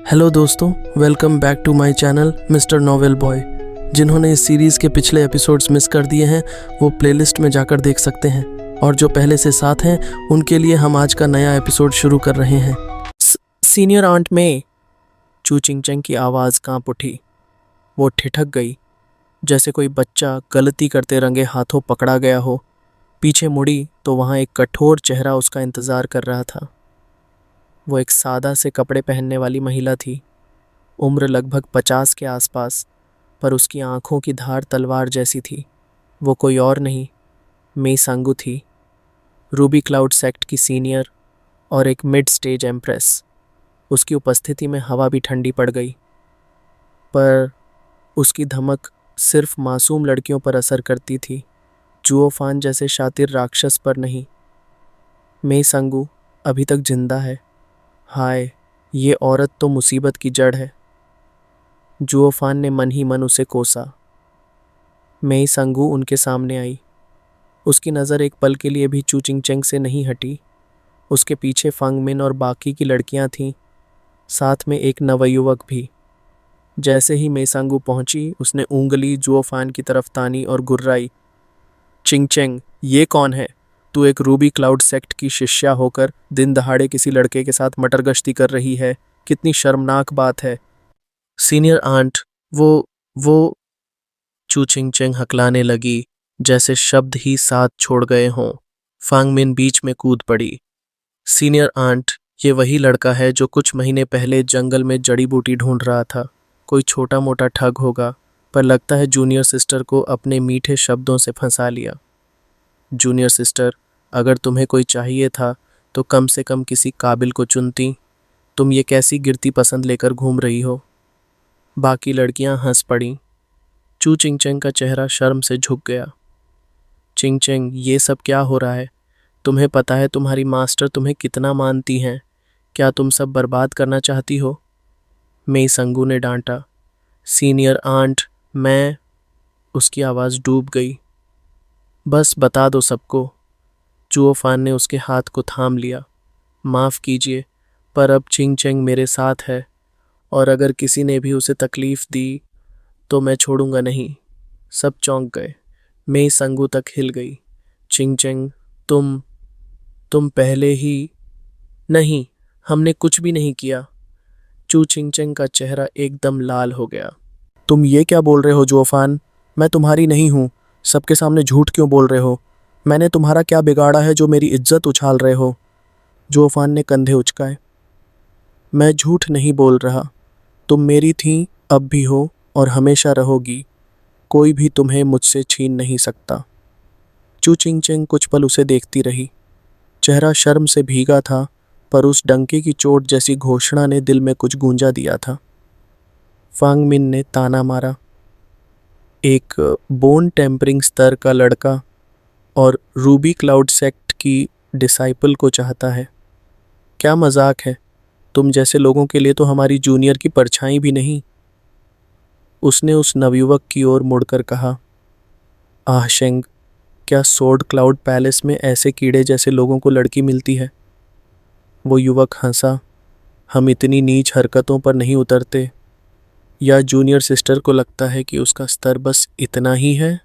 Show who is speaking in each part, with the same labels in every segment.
Speaker 1: Hello दोस्तों, welcome back to my channel mister novel boy. जिन्होंने इस सीरीज़ के पिछले एपिसोड्स मिस कर दिए हैं वो प्लेलिस्ट में जाकर देख सकते हैं, और जो पहले से साथ हैं उनके लिए हम आज का नया एपिसोड शुरू कर रहे हैं। सीनियर आंट में चू चिंग चैंग की आवाज़ कांप उठी। वो ठिठक गई, जैसे कोई बच्चा गलती करते रंगे हाथों पकड़ा गया हो। पीछे मुड़ी तो वहाँ एक कठोर चेहरा उसका इंतज़ार कर रहा था। वो एक सादा से कपड़े पहनने वाली महिला थी, उम्र लगभग 50 के आसपास, पर उसकी आंखों की धार तलवार जैसी थी। वो कोई और नहीं, मेई सांगू थी, रूबी क्लाउड सेक्ट की सीनियर और एक मिड स्टेज एम्प्रेस। उसकी उपस्थिति में हवा भी ठंडी पड़ गई, पर उसकी धमक सिर्फ मासूम लड़कियों पर असर करती थी, जुओफान जैसे शातिर राक्षस पर नहीं। मेई सांगू अभी तक जिंदा है। हाय, ये औरत तो मुसीबत की जड़ है। जुओफान ने मन ही मन उसे कोसा। मेई सांगू उनके सामने आई। उसकी नज़र एक पल के लिए भी चू चिंग चैंग से नहीं हटी। उसके पीछे फंग मिन और बाकी की लड़कियां थीं, साथ में एक नवयुवक भी। जैसे ही मेई सांगू पहुंची, उसने उंगली जुओफान की तरफ तानी और गुर्राई। चिंग चैंग, ये कौन है? तू एक रूबी क्लाउड सेक्ट की शिष्या होकर दिन दहाड़े किसी लड़के के साथ मटरगश्ती कर रही है। कितनी शर्मनाक बात है। सीनियर आंट, वो चू चिंग चैंग हकलाने लगी, जैसे शब्द ही साथ छोड़ गए हों। फांग मिन बीच में कूद पड़ी। सीनियर आंट, ये वही लड़का है जो कुछ महीने पहले जंगल में जड़ी बूटी ढूंढ रहा था। कोई छोटा मोटा ठग होगा, पर लगता है जूनियर सिस्टर को अपने मीठे शब्दों से फंसा लिया। जूनियर सिस्टर, अगर तुम्हें कोई चाहिए था तो कम से कम किसी काबिल को चुनती। तुम ये कैसी गिरती पसंद लेकर घूम रही हो? बाकी लड़कियां हंस पड़ीं। चू चिंग चैंग का चेहरा शर्म से झुक गया। चिंग चैंग, ये सब क्या हो रहा है? तुम्हें पता है तुम्हारी मास्टर तुम्हें कितना मानती हैं? क्या तुम सब बर्बाद करना चाहती हो? मेई सांगू ने डांटा। सीनियर आंट, मैं... उसकी आवाज़ डूब गई। बस बता दो सबको। जुओफान ने उसके हाथ को थाम लिया। माफ़ कीजिए, पर अब चिंग चैंग मेरे साथ है, और अगर किसी ने भी उसे तकलीफ़ दी तो मैं छोड़ूंगा नहीं। सब चौंक गए। मेई सांगू तक हिल गई। चिंग चैंग, तुम पहले ही... नहीं, हमने कुछ भी नहीं किया। चू चिंग चैंग का चेहरा एकदम लाल हो गया। तुम ये क्या बोल रहे हो जुओफान? मैं तुम्हारी नहीं हूँ। सबके सामने झूठ क्यों बोल रहे हो? मैंने तुम्हारा क्या बिगाड़ा है जो मेरी इज्जत उछाल रहे हो? जुओफान ने कंधे उचकाए। मैं झूठ नहीं बोल रहा। तुम मेरी थी, अब भी हो और हमेशा रहोगी। कोई भी तुम्हें मुझसे छीन नहीं सकता। चू चिंग चैंग कुछ पल उसे देखती रही। चेहरा शर्म से भीगा था, पर उस डंके की चोट जैसी घोषणा ने दिल में कुछ गूंजा दिया था। फांग मिन ने ताना मारा। एक बोन टेम्परिंग स्तर का लड़का और रूबी क्लाउड सेक्ट की डिसाइपल को चाहता है? क्या मजाक है? तुम जैसे लोगों के लिए तो हमारी जूनियर की परछाई भी नहीं। उसने उस नवयुवक की ओर मुड़कर कहा। आह शेंग, क्या सोर्ड क्लाउड पैलेस में ऐसे कीड़े जैसे लोगों को लड़की मिलती है? वो युवक हंसा। हम इतनी नीच हरकतों पर नहीं उतरते। या जूनियर सिस्टर को लगता है कि उसका स्तर बस इतना ही है?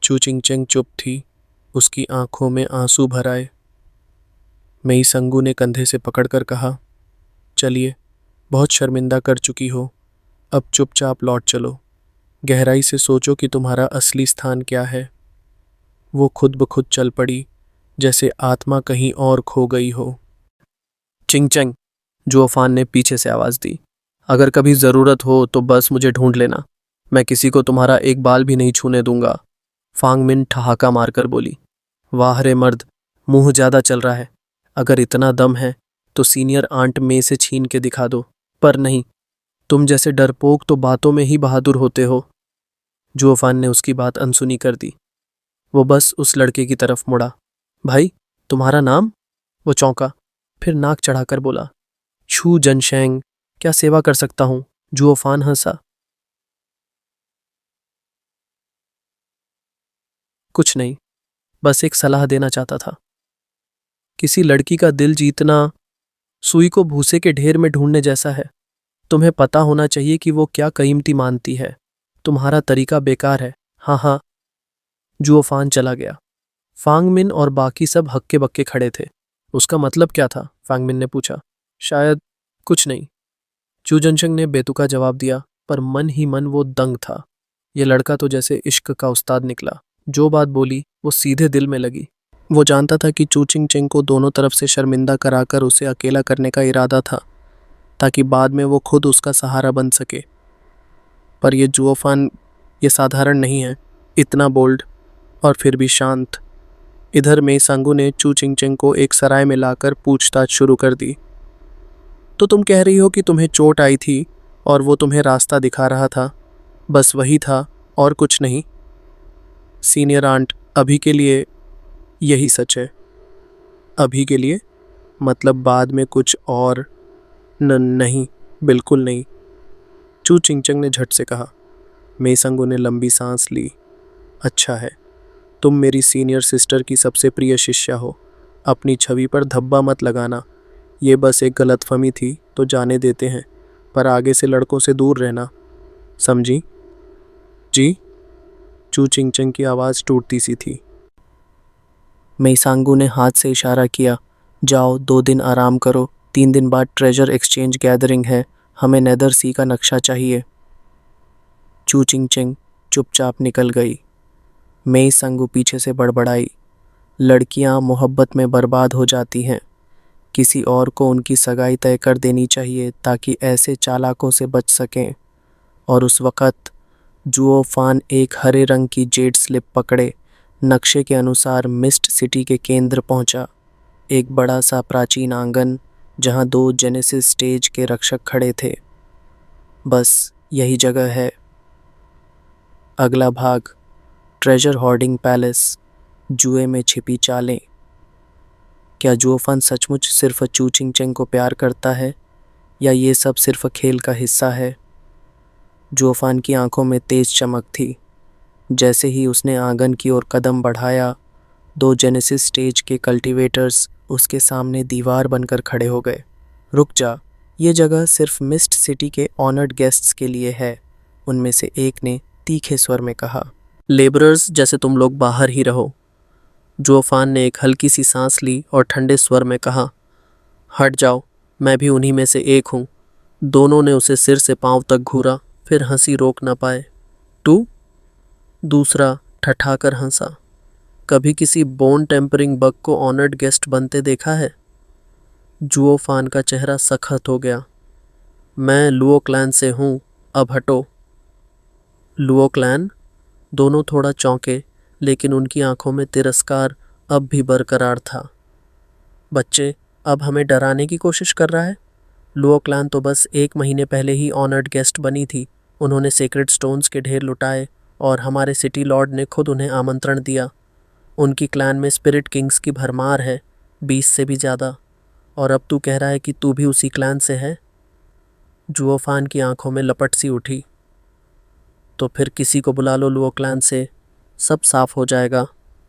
Speaker 1: चू चिंग चैंग चुप थी, उसकी आंखों में आंसू भर आए। मेई सांगू ने कंधे से पकड़कर कहा, चलिए, बहुत शर्मिंदा कर चुकी हो, अब चुपचाप लौट चलो। गहराई से सोचो कि तुम्हारा असली स्थान क्या है। वो खुद ब खुद चल पड़ी, जैसे आत्मा कहीं और खो गई हो। चिंग चैंग, जुओफान ने पीछे से आवाज़ दी। अगर कभी ज़रूरत हो तो बस मुझे ढूंढ लेना। मैं किसी को तुम्हारा एक बाल भी नहीं छूने दूंगा। फांग मिन ठहाका मारकर बोली। वाह रे मर्द, मुंह ज़्यादा चल रहा है। अगर इतना दम है तो सीनियर आंट में से छीन के दिखा दो। पर नहीं, तुम जैसे डरपोक तो बातों में ही बहादुर होते हो। जुओफान ने उसकी बात अनसुनी कर दी। वो बस उस लड़के की तरफ मुड़ा। भाई, तुम्हारा नाम? वो चौंका, फिर नाक चढ़ाकर बोला, छू जनशेंग। क्या सेवा कर सकता हूँ? जुओफान हंसा। कुछ नहीं, बस एक सलाह देना चाहता था। किसी लड़की का दिल जीतना सुई को भूसे के ढेर में ढूंढने जैसा है। तुम्हें पता होना चाहिए कि वो क्या कीमती मानती है। तुम्हारा तरीका बेकार है। हाँ हाँ। जुओफान चला गया। फांगमिन और बाकी सब हक्के बक्के खड़े थे। उसका मतलब क्या था? फांगमिन ने पूछा। शायद कुछ नहीं, चू जनशंग ने बेतुका जवाब दिया, पर मन ही मन वो दंग था। ये लड़का तो जैसे इश्क का उस्ताद निकला। जो बात बोली वो सीधे दिल में लगी। वो जानता था कि चू चिंग को दोनों तरफ से शर्मिंदा कराकर उसे अकेला करने का इरादा था, ताकि बाद में वो खुद उसका सहारा बन सके। पर ये जुओफान ये साधारण नहीं है, इतना बोल्ड और फिर भी शांत। इधर मेईसांगू ने चू चिंग को एक सराय में लाकर पूछताछ शुरू कर दी। तो तुम कह रही हो कि तुम्हें चोट आई थी और वो तुम्हें रास्ता दिखा रहा था, बस वही था और कुछ नहीं? सीनियर आंट, अभी के लिए यही सच है। अभी के लिए? मतलब बाद में कुछ और? नहीं, बिल्कुल नहीं, चू चिंगचंग ने झट से कहा। मेईसांगू ने लंबी सांस ली। अच्छा है, तुम मेरी सीनियर सिस्टर की सबसे प्रिय शिष्या हो। अपनी छवि पर धब्बा मत लगाना। ये बस एक गलतफहमी थी तो जाने देते हैं, पर आगे से लड़कों से दूर रहना, समझी? जी? चू चिंगचंग की आवाज़ टूटती सी थी। मेईसांगू ने हाथ से इशारा किया। जाओ, 2 दिन आराम करो। 3 दिन बाद ट्रेजर एक्सचेंज गैदरिंग है। हमें नेदर सी का नक्शा चाहिए। चू चिंग चुपचाप निकल गई। मेईसांगू पीछे से बड़बड़ाई। लड़कियां मोहब्बत में बर्बाद हो जाती हैं। किसी और को उनकी सगाई तय कर देनी चाहिए ताकि ऐसे चालाकों से बच सकें। और उस वक़्त जुओफान एक हरे रंग की जेड स्लिप पकड़े नक्शे के अनुसार मिस्ट सिटी के केंद्र पहुंचा। एक बड़ा सा प्राचीन आंगन जहां 2 जेनेसिस स्टेज के रक्षक खड़े थे। बस यही जगह है। अगला भाग, ट्रेजर हॉर्डिंग पैलेस, जुए में छिपी चालें। क्या जुओफान सचमुच सिर्फ चू चिंग को प्यार करता है, या ये सब सिर्फ खेल का हिस्सा है? जुओफान की आंखों में तेज चमक थी। जैसे ही उसने आंगन की ओर कदम बढ़ाया, 2 जेनेसिस स्टेज के कल्टीवेटर्स उसके सामने दीवार बनकर खड़े हो गए। रुक जा, ये जगह सिर्फ मिस्ट सिटी के ऑनर्ड गेस्ट्स के लिए है, उनमें से एक ने तीखे स्वर में कहा। लेबरर्स जैसे तुम लोग बाहर ही रहो। जुओफान ने एक हल्की सी सांस ली और ठंडे स्वर में कहा। हट जाओ, मैं भी उन्हीं में से एक हूँ। दोनों ने उसे सिर से पांव तक घूरा, फिर हंसी रोक न पाए। टू? दूसरा ठठाकर हंसा। कभी किसी बोन टेम्परिंग बग को ऑनर्ड गेस्ट बनते देखा है? जुओफान का चेहरा सख्त हो गया। मैं लुओ क्लैन से हूँ, अब हटो। Luo clan? दोनों थोड़ा चौंके, लेकिन उनकी आंखों में तिरस्कार अब भी बरकरार था। बच्चे, अब हमें डराने की कोशिश कर रहा है? लुओ क्लैन तो बस 1 महीने पहले ही ऑनर्ड गेस्ट बनी थी। उन्होंने सेक्रेड स्टोन्स के ढेर लुटाए और हमारे सिटी लॉर्ड ने खुद उन्हें आमंत्रण दिया। उनकी क्लैन में स्पिरिट किंग्स की भरमार है, 20 से भी ज़्यादा। और अब तू कह रहा है कि तू भी उसी क्लैन से है? जुओफान की आंखों में लपट सी उठी। तो फिर किसी को बुला लो लुओ क्लैन से, सब साफ हो जाएगा।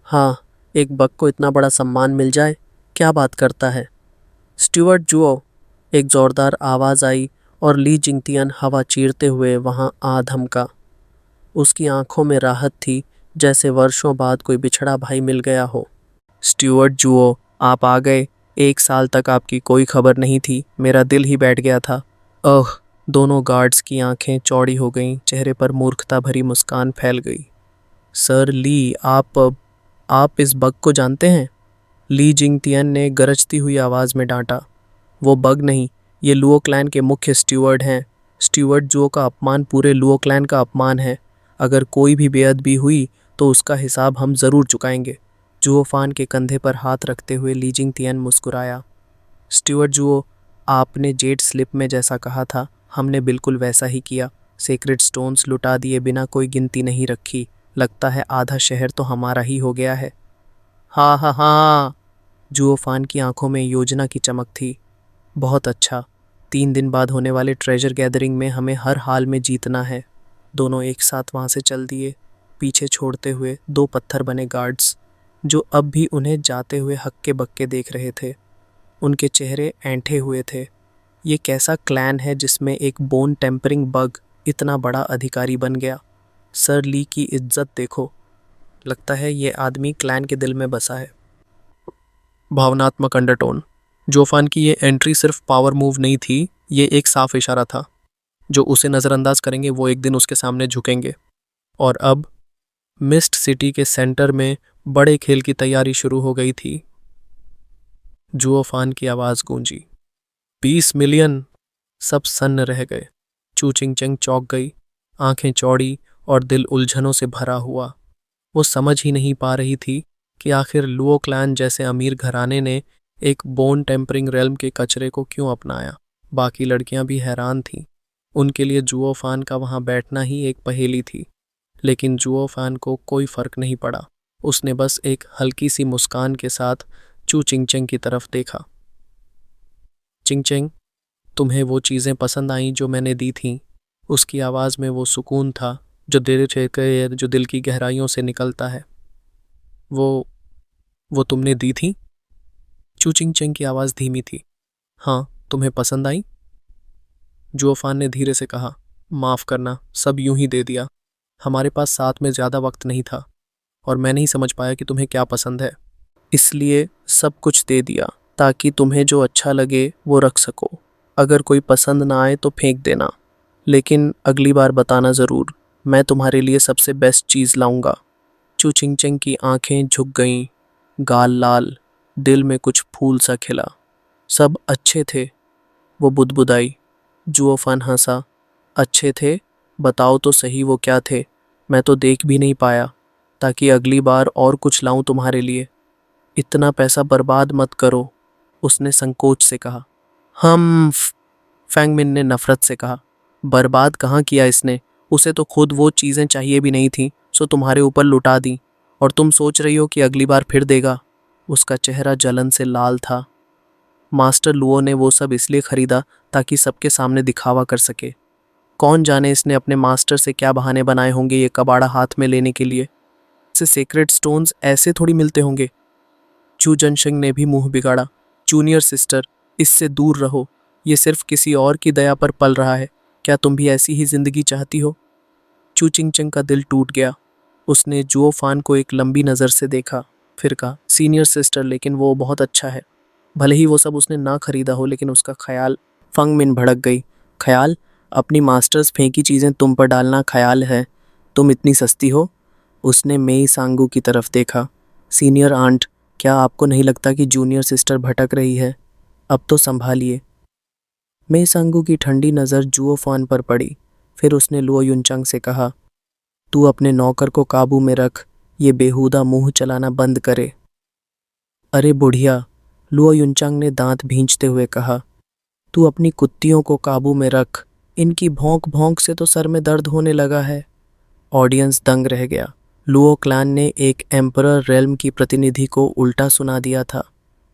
Speaker 1: हाँ, एक बग को इतना बड़ा सम्मान मिल जाए, क्या बात करता है? स्टुअर्ट जुओ, एक ज़ोरदार आवाज़ आई और ली जिंगतियन हवा चीरते हुए वहाँ आ धमका। उसकी आंखों में राहत थी, जैसे वर्षों बाद कोई बिछड़ा भाई मिल गया हो। स्टुअर्ट जुओ, आप आ गए। 1 साल तक आपकी कोई खबर नहीं थी, मेरा दिल ही बैठ गया था। ओह! दोनों गार्ड्स की आंखें चौड़ी हो गईं, चेहरे पर मूर्खता भरी मुस्कान फैल गई। सर ली, आप इस बग को जानते हैं? ली जिंगतियन ने गरजती हुई आवाज़ में डांटा। वो बग नहीं, ये लुओ क्लैन के मुख्य स्टुअर्ट हैं। स्टुअर्ट जुओ का अपमान पूरे लुओ क्लैन का अपमान है। अगर कोई भी बेअदबी हुई तो उसका हिसाब हम ज़रूर चुकाएंगे। जुओफान के कंधे पर हाथ रखते हुए ली जिंगतियन मुस्कुराया। स्टुअर्ट जुओ, आपने जेड स्लिप में जैसा कहा था, हमने बिल्कुल वैसा ही किया। सेक्रेड स्टोन्स लुटा दिए बिना कोई गिनती नहीं रखी। लगता है आधा शहर तो हमारा ही हो गया है। हाँ हाँ हाँ। जुओफान की आंखों में योजना की चमक थी। बहुत अच्छा, 3 दिन बाद होने वाले ट्रेजर गैदरिंग में हमें हर हाल में जीतना है। दोनों एक साथ वहाँ से चल दिए, पीछे छोड़ते हुए 2 पत्थर बने गार्ड्स, जो अब भी उन्हें जाते हुए हक्के बक्के देख रहे थे। उनके चेहरे ऐंठे हुए थे। ये कैसा क्लैन है जिसमें एक बोन टेम्परिंग बग इतना बड़ा अधिकारी बन गया? सर ली की इज्जत देखो। लगता है ये आदमी क्लैन के दिल में बसा है। भावनात्मक अंडरटोन। जोफान की ये एंट्री सिर्फ पावर मूव नहीं थी, ये एक साफ इशारा था। जो उसे नज़रअंदाज करेंगे वो एक दिन उसके सामने झुकेंगे। और अब मिस्ट सिटी के सेंटर में बड़े खेल की तैयारी शुरू हो गई थी। जुओफान की आवाज़ गूंजी, 20 मिलियन। सब सन्न रह गए। चू चिंग चंग चौंक गई, आंखें चौड़ी और दिल उलझनों से भरा हुआ। वो समझ ही नहीं पा रही थी कि आखिर लुओ क्लैन जैसे अमीर घराने ने एक बोन टेम्परिंग रेल्म के कचरे को क्यों अपनाया। बाकी लड़कियां भी हैरान थीं। उनके लिए जुओफान का वहां बैठना ही एक पहेली थी। लेकिन जुओफान को कोई फर्क नहीं पड़ा। उसने बस एक हल्की सी मुस्कान के साथ चू चिंगचेंग की तरफ देखा। चिंगचेंग, तुम्हें वो चीज़ें पसंद आईं जो मैंने दी थीं? उसकी आवाज़ में वो सुकून था जो दिल की गहराइयों से निकलता है। वो तुमने दी थी? चू चिंगचेंग की आवाज़ धीमी थी। हाँ, तुम्हें पसंद आई? जुओफान ने धीरे से कहा, माफ़ करना, सब यूं ही दे दिया। हमारे पास साथ में ज़्यादा वक्त नहीं था और मैं नहीं समझ पाया कि तुम्हें क्या पसंद है, इसलिए सब कुछ दे दिया ताकि तुम्हें जो अच्छा लगे वो रख सको। अगर कोई पसंद ना आए तो फेंक देना, लेकिन अगली बार बताना ज़रूर। मैं तुम्हारे लिए सबसे बेस्ट चीज़ लाऊंगा। चू चिंगचेंग की आंखें झुक गईं, गाल लाल, दिल में कुछ फूल सा खिला। सब अच्छे थे, वो बुदबुदाई। जुओफान हंसा, अच्छे थे? बताओ तो सही वो क्या थे। मैं तो देख भी नहीं पाया, ताकि अगली बार और कुछ लाऊं तुम्हारे लिए। इतना पैसा बर्बाद मत करो, उसने संकोच से कहा। फैंगमिन ने नफरत से कहा, बर्बाद कहाँ किया इसने? उसे तो खुद वो चीज़ें चाहिए भी नहीं थी, सो तुम्हारे ऊपर लुटा दी, और तुम सोच रही हो कि अगली बार फिर देगा। उसका चेहरा जलन से लाल था। मास्टर लुओ ने वो सब इसलिए खरीदा ताकि सबके सामने दिखावा कर सके। कौन जाने इसने अपने मास्टर से क्या बहाने बनाए होंगे ये कबाड़ा हाथ में लेने के लिए। से सेक्रेट स्टोन्स ऐसे थोड़ी मिलते होंगे। चू जनशंग ने भी मुंह बिगाड़ा, जूनियर सिस्टर, इससे दूर रहो। ये सिर्फ किसी और की दया पर पल रहा है। क्या तुम भी ऐसी ही जिंदगी चाहती हो? चू चिंगचंग का दिल टूट गया। उसने जुओ फान को एक लंबी नज़र से देखा, फिर कहा, सीनियर सिस्टर, लेकिन वो बहुत अच्छा है। भले ही वो सब उसने ना खरीदा हो, लेकिन उसका ख्याल। फंग मिन भड़क गई, ख्याल? अपनी मास्टर्स फेंकी चीज़ें तुम पर डालना ख्याल है? तुम इतनी सस्ती हो? उसने मेई सांगू की तरफ देखा। सीनियर आंट, क्या आपको नहीं लगता कि जूनियर सिस्टर भटक रही है? अब तो संभालिए। मेई सांगू की ठंडी नज़र जुओ फान पर पड़ी। फिर उसने लुओ युनचंग से कहा, तू अपने नौकर को काबू में रख, ये बेहुदा मुंह चलाना बंद करे। अरे बुढ़िया, लुओ युनचंग ने दांत भींचते हुए कहा, तू अपनी कुत्तियों को काबू में रख। इनकी भौंक भौंक से तो सर में दर्द होने लगा है। ऑडियंस दंग रह गया। लुओ क्लैन ने एक एम्परर रेल्म की प्रतिनिधि को उल्टा सुना दिया था।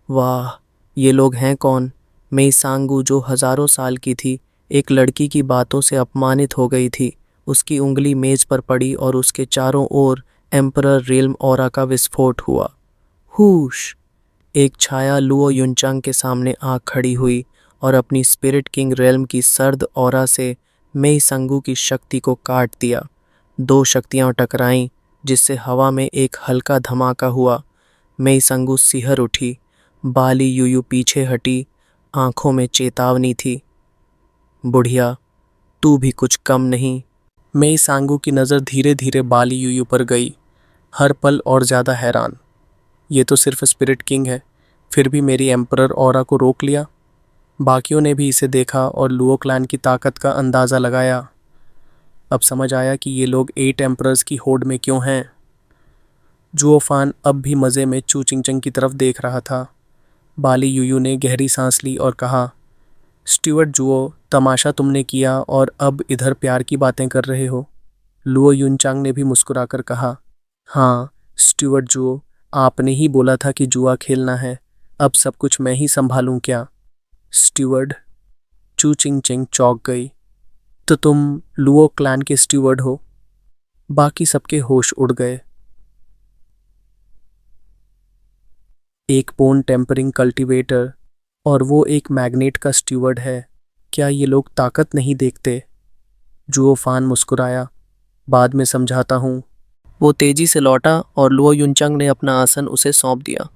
Speaker 1: वाह, ये लोग हैं कौन? मेई सांगू, जो हजारों साल की थी, एक लड़की की बातों से अपमानित हो गई थी। उसकी उंगली मेज पर पड़ी और उसके चारों ओर एम्परर रेल्म ऑरा का विस्फोट हुआ। हुश! एक छाया लुओ युनचांग के सामने आ खड़ी हुई और अपनी स्पिरिट किंग रेल्म की सर्द ऑरा से मेई सांगू की शक्ति को काट दिया। दो शक्तियां टकराईं, जिससे हवा में एक हल्का धमाका हुआ। मेई सांगू सिहर उठी, बाली यूयू पीछे हटी, आंखों में चेतावनी थी। बुढ़िया, तू भी कुछ कम नहीं। मेई सांगू की नज़र धीरे धीरे बाली यूयू पर गई, हर पल और ज़्यादा हैरान। ये तो सिर्फ स्पिरिट किंग है, फिर भी मेरी एम्परर ऑरा को रोक लिया। बाकियों ने भी इसे देखा और लुओ क्लैन की ताकत का अंदाज़ा लगाया। अब समझ आया कि ये लोग 8 एम्परर्स की होड़ में क्यों हैं। जुओफान अब भी मज़े में चू चिंगचंग की तरफ देख रहा था। बाली यूयू ने गहरी सांस ली और कहा, स्टीवर्ट जुओ, तमाशा तुमने किया और अब इधर प्यार की बातें कर रहे हो। लुओ युनचांग ने भी मुस्कुराकर कहा, हाँ स्टीवर्ट जुओ, आपने ही बोला था कि जुआ खेलना है, अब सब कुछ मैं ही संभालूं क्या? स्टीवर्ड? चू चिंगचेंग चौंक गई, तो तुम लुओ क्लैन के स्टीवर्ड हो? बाकी सबके होश उड़ गए। एक बोन टेम्परिंग कल्टीवेटर और वो एक मैग्नेट का स्टीवर्ड है। क्या ये लोग ताकत नहीं देखते? जुओ फान मुस्कुराया। बाद में समझाता हूँ। वो तेजी से लौटा और लुओ युनचंग ने अपना आसन उसे सौंप दिया।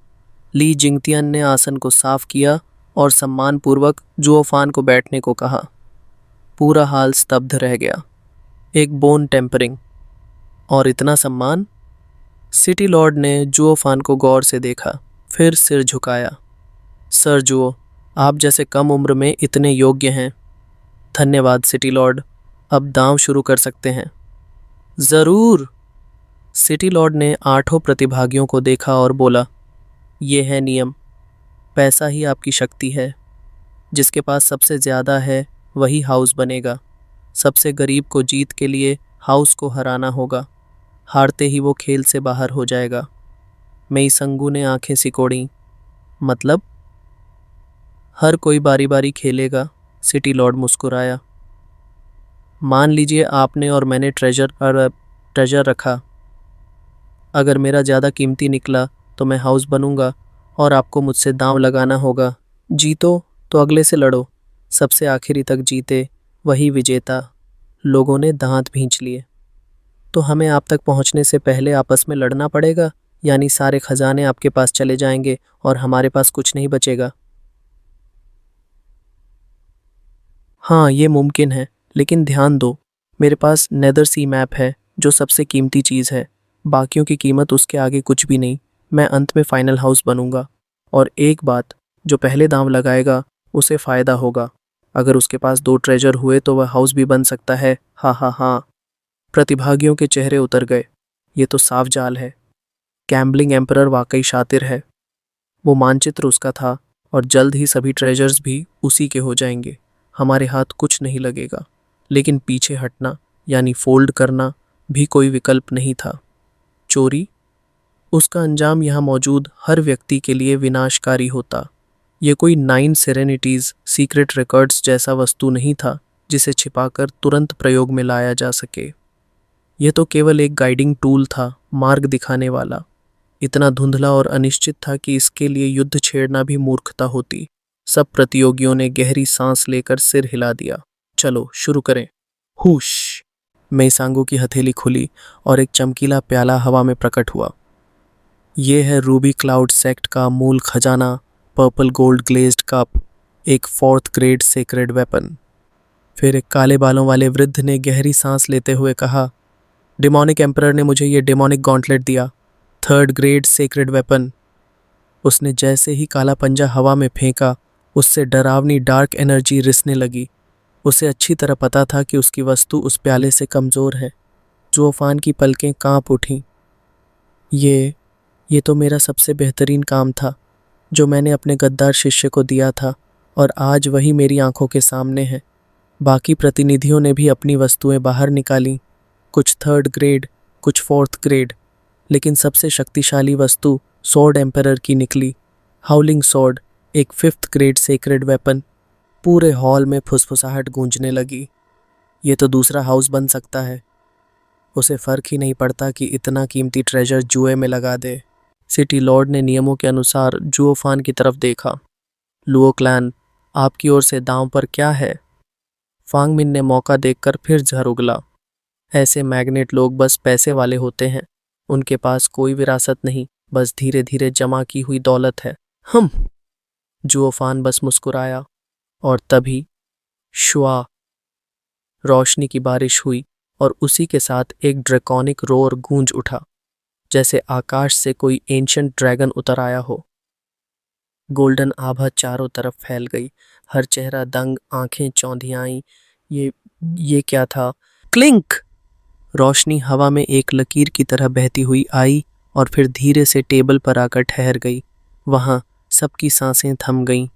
Speaker 1: ली जिंगतियन ने आसन को साफ किया और सम्मानपूर्वक जुओ फान को बैठने को कहा। पूरा हाल स्तब्ध रह गया। एक बोन टेम्परिंग और इतना सम्मान। सिटी लॉर्ड ने जुओ फान को गौर से देखा, फिर सिर झुकाया। सर जुओ, आप जैसे कम उम्र में इतने योग्य हैं। धन्यवाद सिटी लॉर्ड। अब दांव शुरू कर सकते हैं। जरूर। सिटी लॉर्ड ने 8 प्रतिभागियों को देखा और बोला, ये है नियम। पैसा ही आपकी शक्ति है। जिसके पास सबसे ज़्यादा है वही हाउस बनेगा। सबसे गरीब को जीत के लिए हाउस को हराना होगा। हारते ही वो खेल से बाहर हो जाएगा। मेई संगू ने आंखें सिकोड़ी। मतलब? हर कोई बारी बारी खेलेगा। सिटी लॉर्ड मुस्कुराया। मान लीजिए आपने और मैंने ट्रेजर रखा। अगर मेरा ज़्यादा कीमती निकला तो मैं हाउस बनूंगा और आपको मुझसे दांव लगाना होगा। जीतो तो अगले से लड़ो। सबसे आखिरी तक जीते वही विजेता। लोगों ने दांत भींच लिए। तो हमें आप तक पहुंचने से पहले आपस में लड़ना पड़ेगा, यानी सारे खजाने आपके पास चले जाएंगे और हमारे पास कुछ नहीं बचेगा। हाँ, ये मुमकिन है, लेकिन ध्यान दो, मेरे पास नेदर सी मैप है जो सबसे कीमती चीज़ है। बाकियों की कीमत उसके आगे कुछ भी नहीं। मैं अंत में फाइनल हाउस बनूंगा। और एक बात, जो पहले दांव लगाएगा उसे फ़ायदा होगा। अगर उसके पास 2 ट्रेजर हुए तो वह हाउस भी बन सकता है। हा हा हा। प्रतिभागियों के चेहरे उतर गए। ये तो साफ जाल है। गैम्बलिंग एम्परर वाकई शातिर है। वो मानचित्र उसका था और जल्द ही सभी ट्रेजर्स भी उसी के हो जाएंगे। हमारे हाथ कुछ नहीं लगेगा। लेकिन पीछे हटना यानी फोल्ड करना भी कोई विकल्प नहीं था। चोरी? उसका अंजाम यहाँ मौजूद हर व्यक्ति के लिए विनाशकारी होता। ये कोई 9 सेरेनिटीज सीक्रेट रिकॉर्ड्स जैसा वस्तु नहीं था जिसे छिपाकर तुरंत प्रयोग में लाया जा सके। यह तो केवल एक गाइडिंग टूल था, मार्ग दिखाने वाला। इतना धुंधला और अनिश्चित था कि इसके लिए युद्ध छेड़ना भी मूर्खता होती। सब प्रतियोगियों ने गहरी सांस लेकर सिर हिला दिया। चलो शुरू करें। हुश। मेइसांगू की हथेली खुली और एक चमकीला प्याला हवा में प्रकट हुआ। ये है रूबी क्लाउड सेक्ट का मूल खजाना, पर्पल गोल्ड ग्लेज्ड कप, एक 4th ग्रेड सेक्रेड वेपन। फिर एक काले बालों वाले वृद्ध ने गहरी सांस लेते हुए कहा, डिमोनिक एम्परर ने मुझे ये डिमोनिक गॉन्टलेट दिया, 3rd ग्रेड सेक्रेड वेपन। उसने जैसे ही काला पंजा हवा में फेंका, उससे डरावनी डार्क एनर्जी रिसने लगी। उसे अच्छी तरह पता था कि उसकी वस्तु उस प्याले से कमज़ोर है। जुओफान की पलकें कांप उठीं। ये तो मेरा सबसे बेहतरीन काम था जो मैंने अपने गद्दार शिष्य को दिया था, और आज वही मेरी आंखों के सामने है। बाकी प्रतिनिधियों ने भी अपनी वस्तुएं बाहर निकालीं, कुछ 3rd ग्रेड, कुछ 4th ग्रेड, लेकिन सबसे शक्तिशाली वस्तु सॉर्ड एम्परर की निकली। हाउलिंग सॉर्ड, एक 5th ग्रेड सेक्रेड वेपन। पूरे हॉल में फुसफुसाहट गूंजने लगी। ये तो दूसरा हाउस बन सकता है। उसे फर्क ही नहीं पड़ता कि इतना कीमती ट्रेजर जुए में लगा दे। सिटी लॉर्ड ने नियमों के अनुसार जुओफान की तरफ देखा। लुओ क्लैन, आपकी ओर से दांव पर क्या है? फांगमिन ने मौका देखकर फिर झर उगला। ऐसे मैग्नेट लोग बस पैसे वाले होते हैं। उनके पास कोई विरासत नहीं, बस धीरे धीरे जमा की हुई दौलत है। जुओफान बस मुस्कुराया। और तभी शुआ, रोशनी की बारिश हुई और उसी के साथ एक ड्रैकोनिक रोर गूंज उठा, जैसे आकाश से कोई एंशिएंट ड्रैगन उतर आया हो। गोल्डन आभा चारों तरफ फैल गई। हर चेहरा दंग, आंखें चौंधियाईं। ये क्या था? क्लिंक! रोशनी हवा में एक लकीर की तरह बहती हुई आई और फिर धीरे से टेबल पर आकर ठहर गई। वहां सबकी सांसें थम गईं।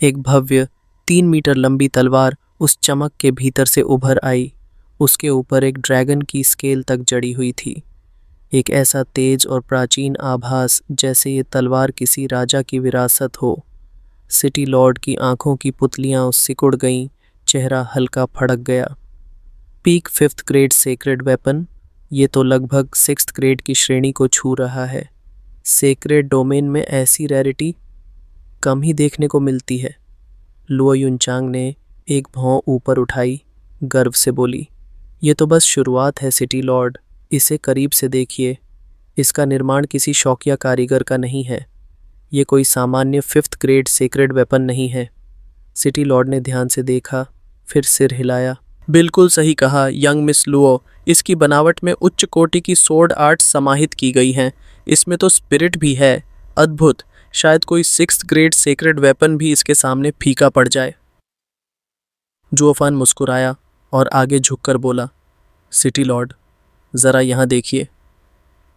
Speaker 1: एक भव्य 3 मीटर लंबी तलवार उस चमक के भीतर से उभर आई। उसके ऊपर एक ड्रैगन की स्केल तक जड़ी हुई थी। एक ऐसा तेज और प्राचीन आभास जैसे ये तलवार किसी राजा की विरासत हो। सिटी लॉर्ड की आंखों की पुतलियां सिकुड़ गईं, चेहरा हल्का फड़क गया। Peak 5th grade sacred weapon, ये तो लगभग 6th ग्रेड की श्रेणी को छू रहा है। सेक्रेड डोमेन में ऐसी रैरिटी? कम ही देखने को मिलती है। लुओ युनचांग ने एक भौं ऊपर उठाई, गर्व से बोली, ये तो बस शुरुआत है सिटी लॉर्ड, इसे करीब से देखिए। इसका निर्माण किसी शौकिया कारीगर का नहीं है। ये कोई सामान्य 5th ग्रेड सेक्रेड वेपन नहीं है। सिटी लॉर्ड ने ध्यान से देखा, फिर सिर हिलाया। बिल्कुल सही कहा यंग मिस लुओ, इसकी बनावट में उच्च कोटि की सोर्ड आर्ट समाहित की गई हैं। इसमें तो स्पिरिट भी है, अद्भुत। शायद कोई 6th ग्रेड सेक्रेड वेपन भी इसके सामने फीका पड़ जाए। जुओफान मुस्कुराया और आगे झुककर बोला, सिटी लॉर्ड, ज़रा यहाँ देखिए।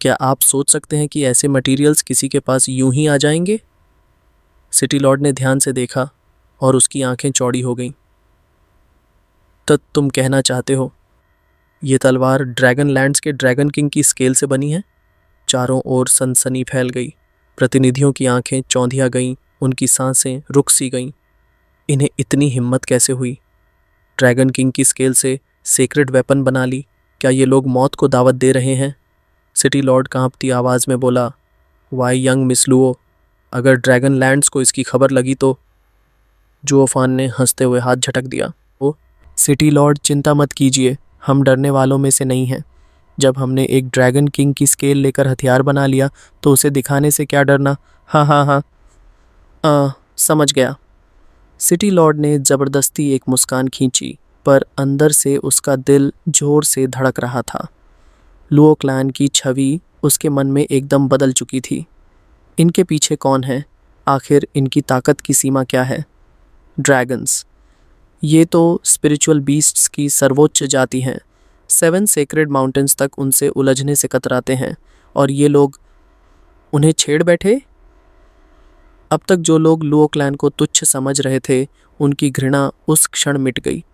Speaker 1: क्या आप सोच सकते हैं कि ऐसे मटेरियल्स किसी के पास यूं ही आ जाएंगे? सिटी लॉर्ड ने ध्यान से देखा और उसकी आंखें चौड़ी हो गईं। तो तुम कहना चाहते हो ये तलवार ड्रैगन लैंड्स के ड्रैगन किंग की स्केल से बनी है? चारों ओर सनसनी फैल गई। प्रतिनिधियों की आंखें चौंधिया गईं, उनकी सांसें रुक सी गईं। इन्हें इतनी हिम्मत कैसे हुई? ड्रैगन किंग की स्केल से सेक्रेड वेपन बना ली? क्या ये लोग मौत को दावत दे रहे हैं? सिटी लॉर्ड कांपती आवाज़ में बोला, वाई यंग मिस लुओ, अगर ड्रैगन लैंड्स को इसकी खबर लगी तो? जुओफान ने हंसते हुए हाथ झटक दिया। ओ सिटी लॉर्ड, चिंता मत कीजिए, हम डरने वालों में से नहीं हैं। जब हमने एक ड्रैगन किंग की स्केल लेकर हथियार बना लिया तो उसे दिखाने से क्या डरना। हाँ हाँ हाँ, समझ गया। सिटी लॉर्ड ने ज़बरदस्ती एक मुस्कान खींची, पर अंदर से उसका दिल जोर से धड़क रहा था। लुओ क्लैन की छवि उसके मन में एकदम बदल चुकी थी। इनके पीछे कौन है? आखिर इनकी ताकत की सीमा क्या है? ड्रैगन्स, ये तो स्पिरिचुअल बीस्ट्स की सर्वोच्च जाति हैं। 7 सेक्रेड माउंटेन्स तक उनसे उलझने से कतराते हैं, और ये लोग उन्हें छेड़ बैठे। अब तक जो लोग लुओ क्लैन को तुच्छ समझ रहे थे, उनकी घृणा उस क्षण मिट गई।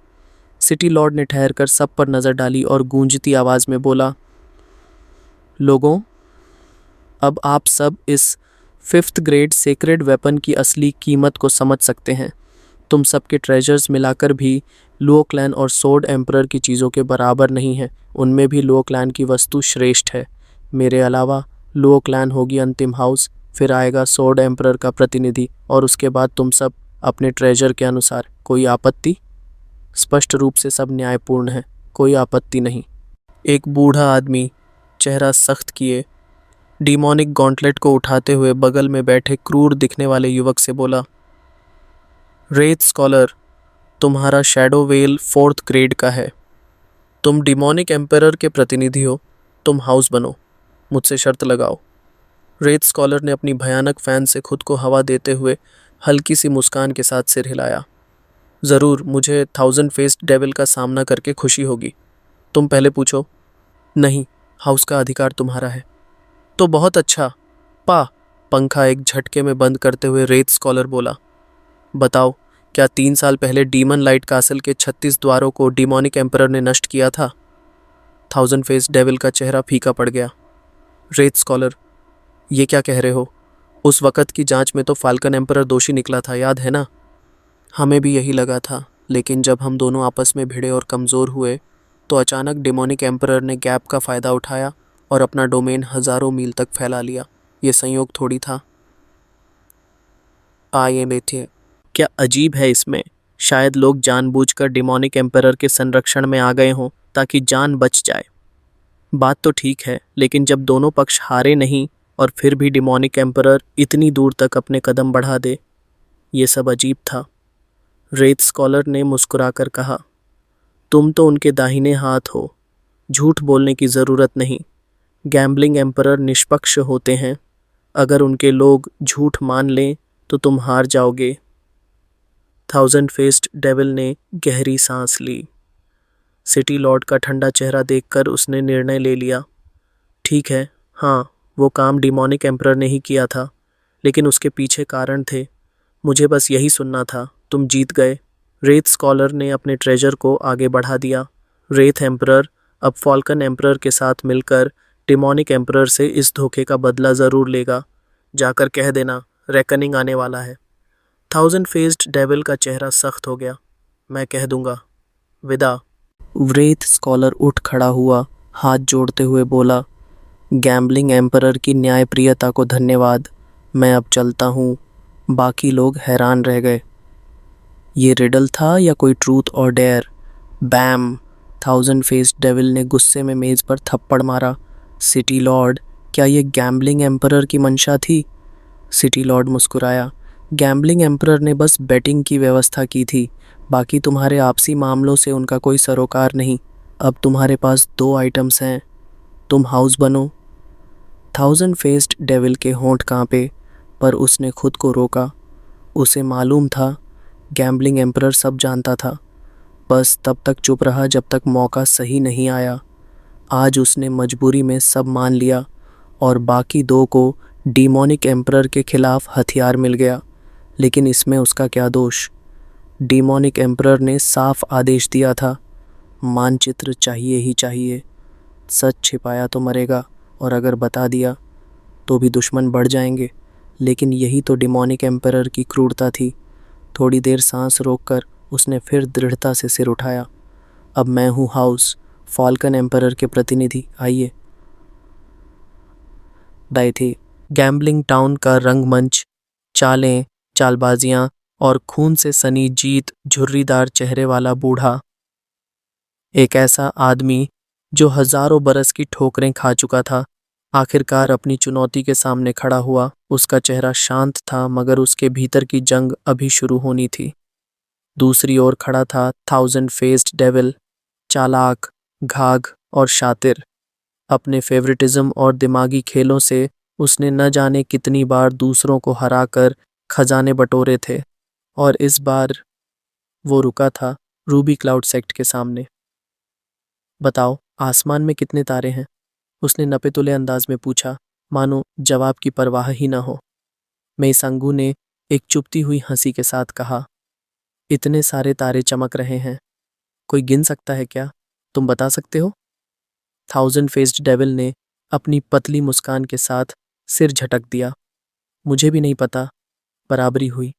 Speaker 1: सिटी लॉर्ड ने ठहरकर सब पर नज़र डाली और गूंजती आवाज़ में बोला, लोगों, अब आप सब इस 5th ग्रेड सेक्रेड वेपन की असली कीमत को समझ सकते हैं। तुम सबके ट्रेजर्स मिलाकर भी लुओ क्लैन और सोर्ड एम्परर की चीज़ों के बराबर नहीं है। उनमें भी लुओ क्लैन की वस्तु श्रेष्ठ है। मेरे अलावा लुओ क्लैन होगी अंतिम हाउस, फिर आएगा सोर्ड एम्परर का प्रतिनिधि, और उसके बाद तुम सब अपने ट्रेजर के अनुसार। कोई आपत्ति? स्पष्ट रूप से सब न्यायपूर्ण है, कोई आपत्ति नहीं। एक बूढ़ा आदमी, चेहरा सख्त किए, डीमोनिक गॉन्टलेट को उठाते हुए बगल में बैठे क्रूर दिखने वाले युवक से बोला, रेथ स्कॉलर, तुम्हारा शैडो वेल 4th ग्रेड का है। तुम डिमोनिक एम्परर के प्रतिनिधि हो। तुम हाउस बनो, मुझसे शर्त लगाओ। रेथ स्कॉलर ने अपनी भयानक फैन से खुद को हवा देते हुए हल्की सी मुस्कान के साथ सिर हिलाया। ज़रूर, मुझे 1000 फेस्ड डेविल का सामना करके खुशी होगी। तुम पहले पूछो। नहीं, हाउस का अधिकार तुम्हारा है। तो बहुत अच्छा। पंखा एक झटके में बंद करते हुए रेथ स्कॉलर बोला, बताओ, क्या 3 साल पहले डीमन लाइट कासल के 36 द्वारों को डिमोनिक एम्परर ने नष्ट किया था? 1000 फेस डेविल का चेहरा फीका पड़ गया। रेथ स्कॉलर, ये क्या कह रहे हो? उस वक़्त की जांच में तो फाल्कन एम्परर दोषी निकला था, याद है ना? हमें भी यही लगा था, लेकिन जब हम दोनों आपस में भिड़े और कमज़ोर हुए तो अचानक डिमोनिक एम्परर ने गैप का फ़ायदा उठाया और अपना डोमेन हज़ारों मील तक फैला लिया। ये संयोग थोड़ी था। आइए बैठिए। क्या अजीब है इसमें, शायद लोग जानबूझकर डिमोनिक एम्परर के संरक्षण में आ गए हों ताकि जान बच जाए। बात तो ठीक है, लेकिन जब दोनों पक्ष हारे नहीं और फिर भी डिमोनिक एम्परर इतनी दूर तक अपने कदम बढ़ा दे, ये सब अजीब था। रेथ स्कॉलर ने मुस्कुराकर कहा, तुम तो उनके दाहिने हाथ हो, झूठ बोलने की ज़रूरत नहीं। गैम्बलिंग एम्परर निष्पक्ष होते हैं। अगर उनके लोग झूठ मान लें तो तुम हार जाओगे। 1000 फेस्ड डेविल ने गहरी सांस ली। सिटी लॉर्ड का ठंडा चेहरा देखकर उसने निर्णय ले लिया, ठीक है, हाँ, वो काम डिमोनिक एम्परर ने ही किया था, लेकिन उसके पीछे कारण थे। मुझे बस यही सुनना था। तुम जीत गए। रेथ स्कॉलर ने अपने ट्रेजर को आगे बढ़ा दिया। रेथ एम्परर अब फाल्कन एम्परर के साथ मिलकर डिमोनिक एम्परर से इस धोखे का बदला ज़रूर लेगा। जाकर कह देना, रेकनिंग आने वाला है। 1000 फेस्ड डेविल का चेहरा सख्त हो गया। मैं कह दूंगा। विदा। रेथ स्कॉलर उठ खड़ा हुआ, हाथ जोड़ते हुए बोला, गैम्बलिंग एम्परर की न्यायप्रियता को धन्यवाद। मैं अब चलता हूँ। बाकी लोग हैरान रह गए। ये रिडल था या कोई ट्रूथ और डेयर? बैम! थाउजेंड फेस्ड डेविल ने गुस्से में मेज पर थप्पड़ मारा। सिटी लॉर्ड, क्या ये गैम्बलिंग एम्परर की मंशा थी? सिटी लॉर्ड मुस्कुराया। गैम्बलिंग एम्परर ने बस बेटिंग की व्यवस्था की थी, बाकी तुम्हारे आपसी मामलों से उनका कोई सरोकार नहीं। अब तुम्हारे पास 2 आइटम्स हैं, तुम हाउस बनो। थाउजेंड फेस्ड डेविल के होंठ कांपे, पर उसने खुद को रोका। उसे मालूम था गैम्बलिंग एम्परर सब जानता था, बस तब तक चुप रहा जब तक मौका सही नहीं आया। आज उसने मजबूरी में सब मान लिया और बाकी 2 को डीमोनिक एम्परर के खिलाफ हथियार मिल गया। लेकिन इसमें उसका क्या दोष? डीमोनिक एम्परर ने साफ आदेश दिया था, मानचित्र चाहिए ही चाहिए। सच छिपाया तो मरेगा, और अगर बता दिया तो भी दुश्मन बढ़ जाएंगे। लेकिन यही तो डीमोनिक एम्परर की क्रूरता थी। थोड़ी देर सांस रोककर उसने फिर दृढ़ता से सिर उठाया। अब मैं हूँ हाउस, फॉल्कन एम्परर के प्रतिनिधि, आइए। बैठे। गैम्बलिंग टाउन का रंगमंच, चालें, चालबाजियां और खून से सनी जीत, झुर्रीदार चेहरे वाला बूढ़ा, एक ऐसा आदमी जो हजारों बरस की ठोकरें खा चुका था, आखिरकार अपनी चुनौती के सामने खड़ा हुआ। उसका चेहरा शांत था, मगर उसके भीतर की जंग अभी शुरू होनी थी। दूसरी ओर खड़ा था थाउजेंड फेस्ड डेविल, चालाक, घाघ और शातिर। अपने फेवरेटिज्म और दिमागी खेलों से उसने न जाने कितनी बार दूसरों को हराकर खजाने बटोरे थे, और इस बार वो रुका था रूबी क्लाउड सेक्ट के सामने। बताओ, आसमान में कितने तारे हैं? उसने नपे-तुले अंदाज में पूछा, मानो जवाब की परवाह ही न हो। मेइसांगू ने एक चुभती हुई हंसी के साथ कहा, इतने सारे तारे चमक रहे हैं, कोई गिन सकता है क्या? तुम बता सकते हो? थाउजेंड फेस्ड डेविल ने अपनी पतली मुस्कान के साथ सिर झटक दिया। मुझे भी नहीं पता, बराबरी हुई।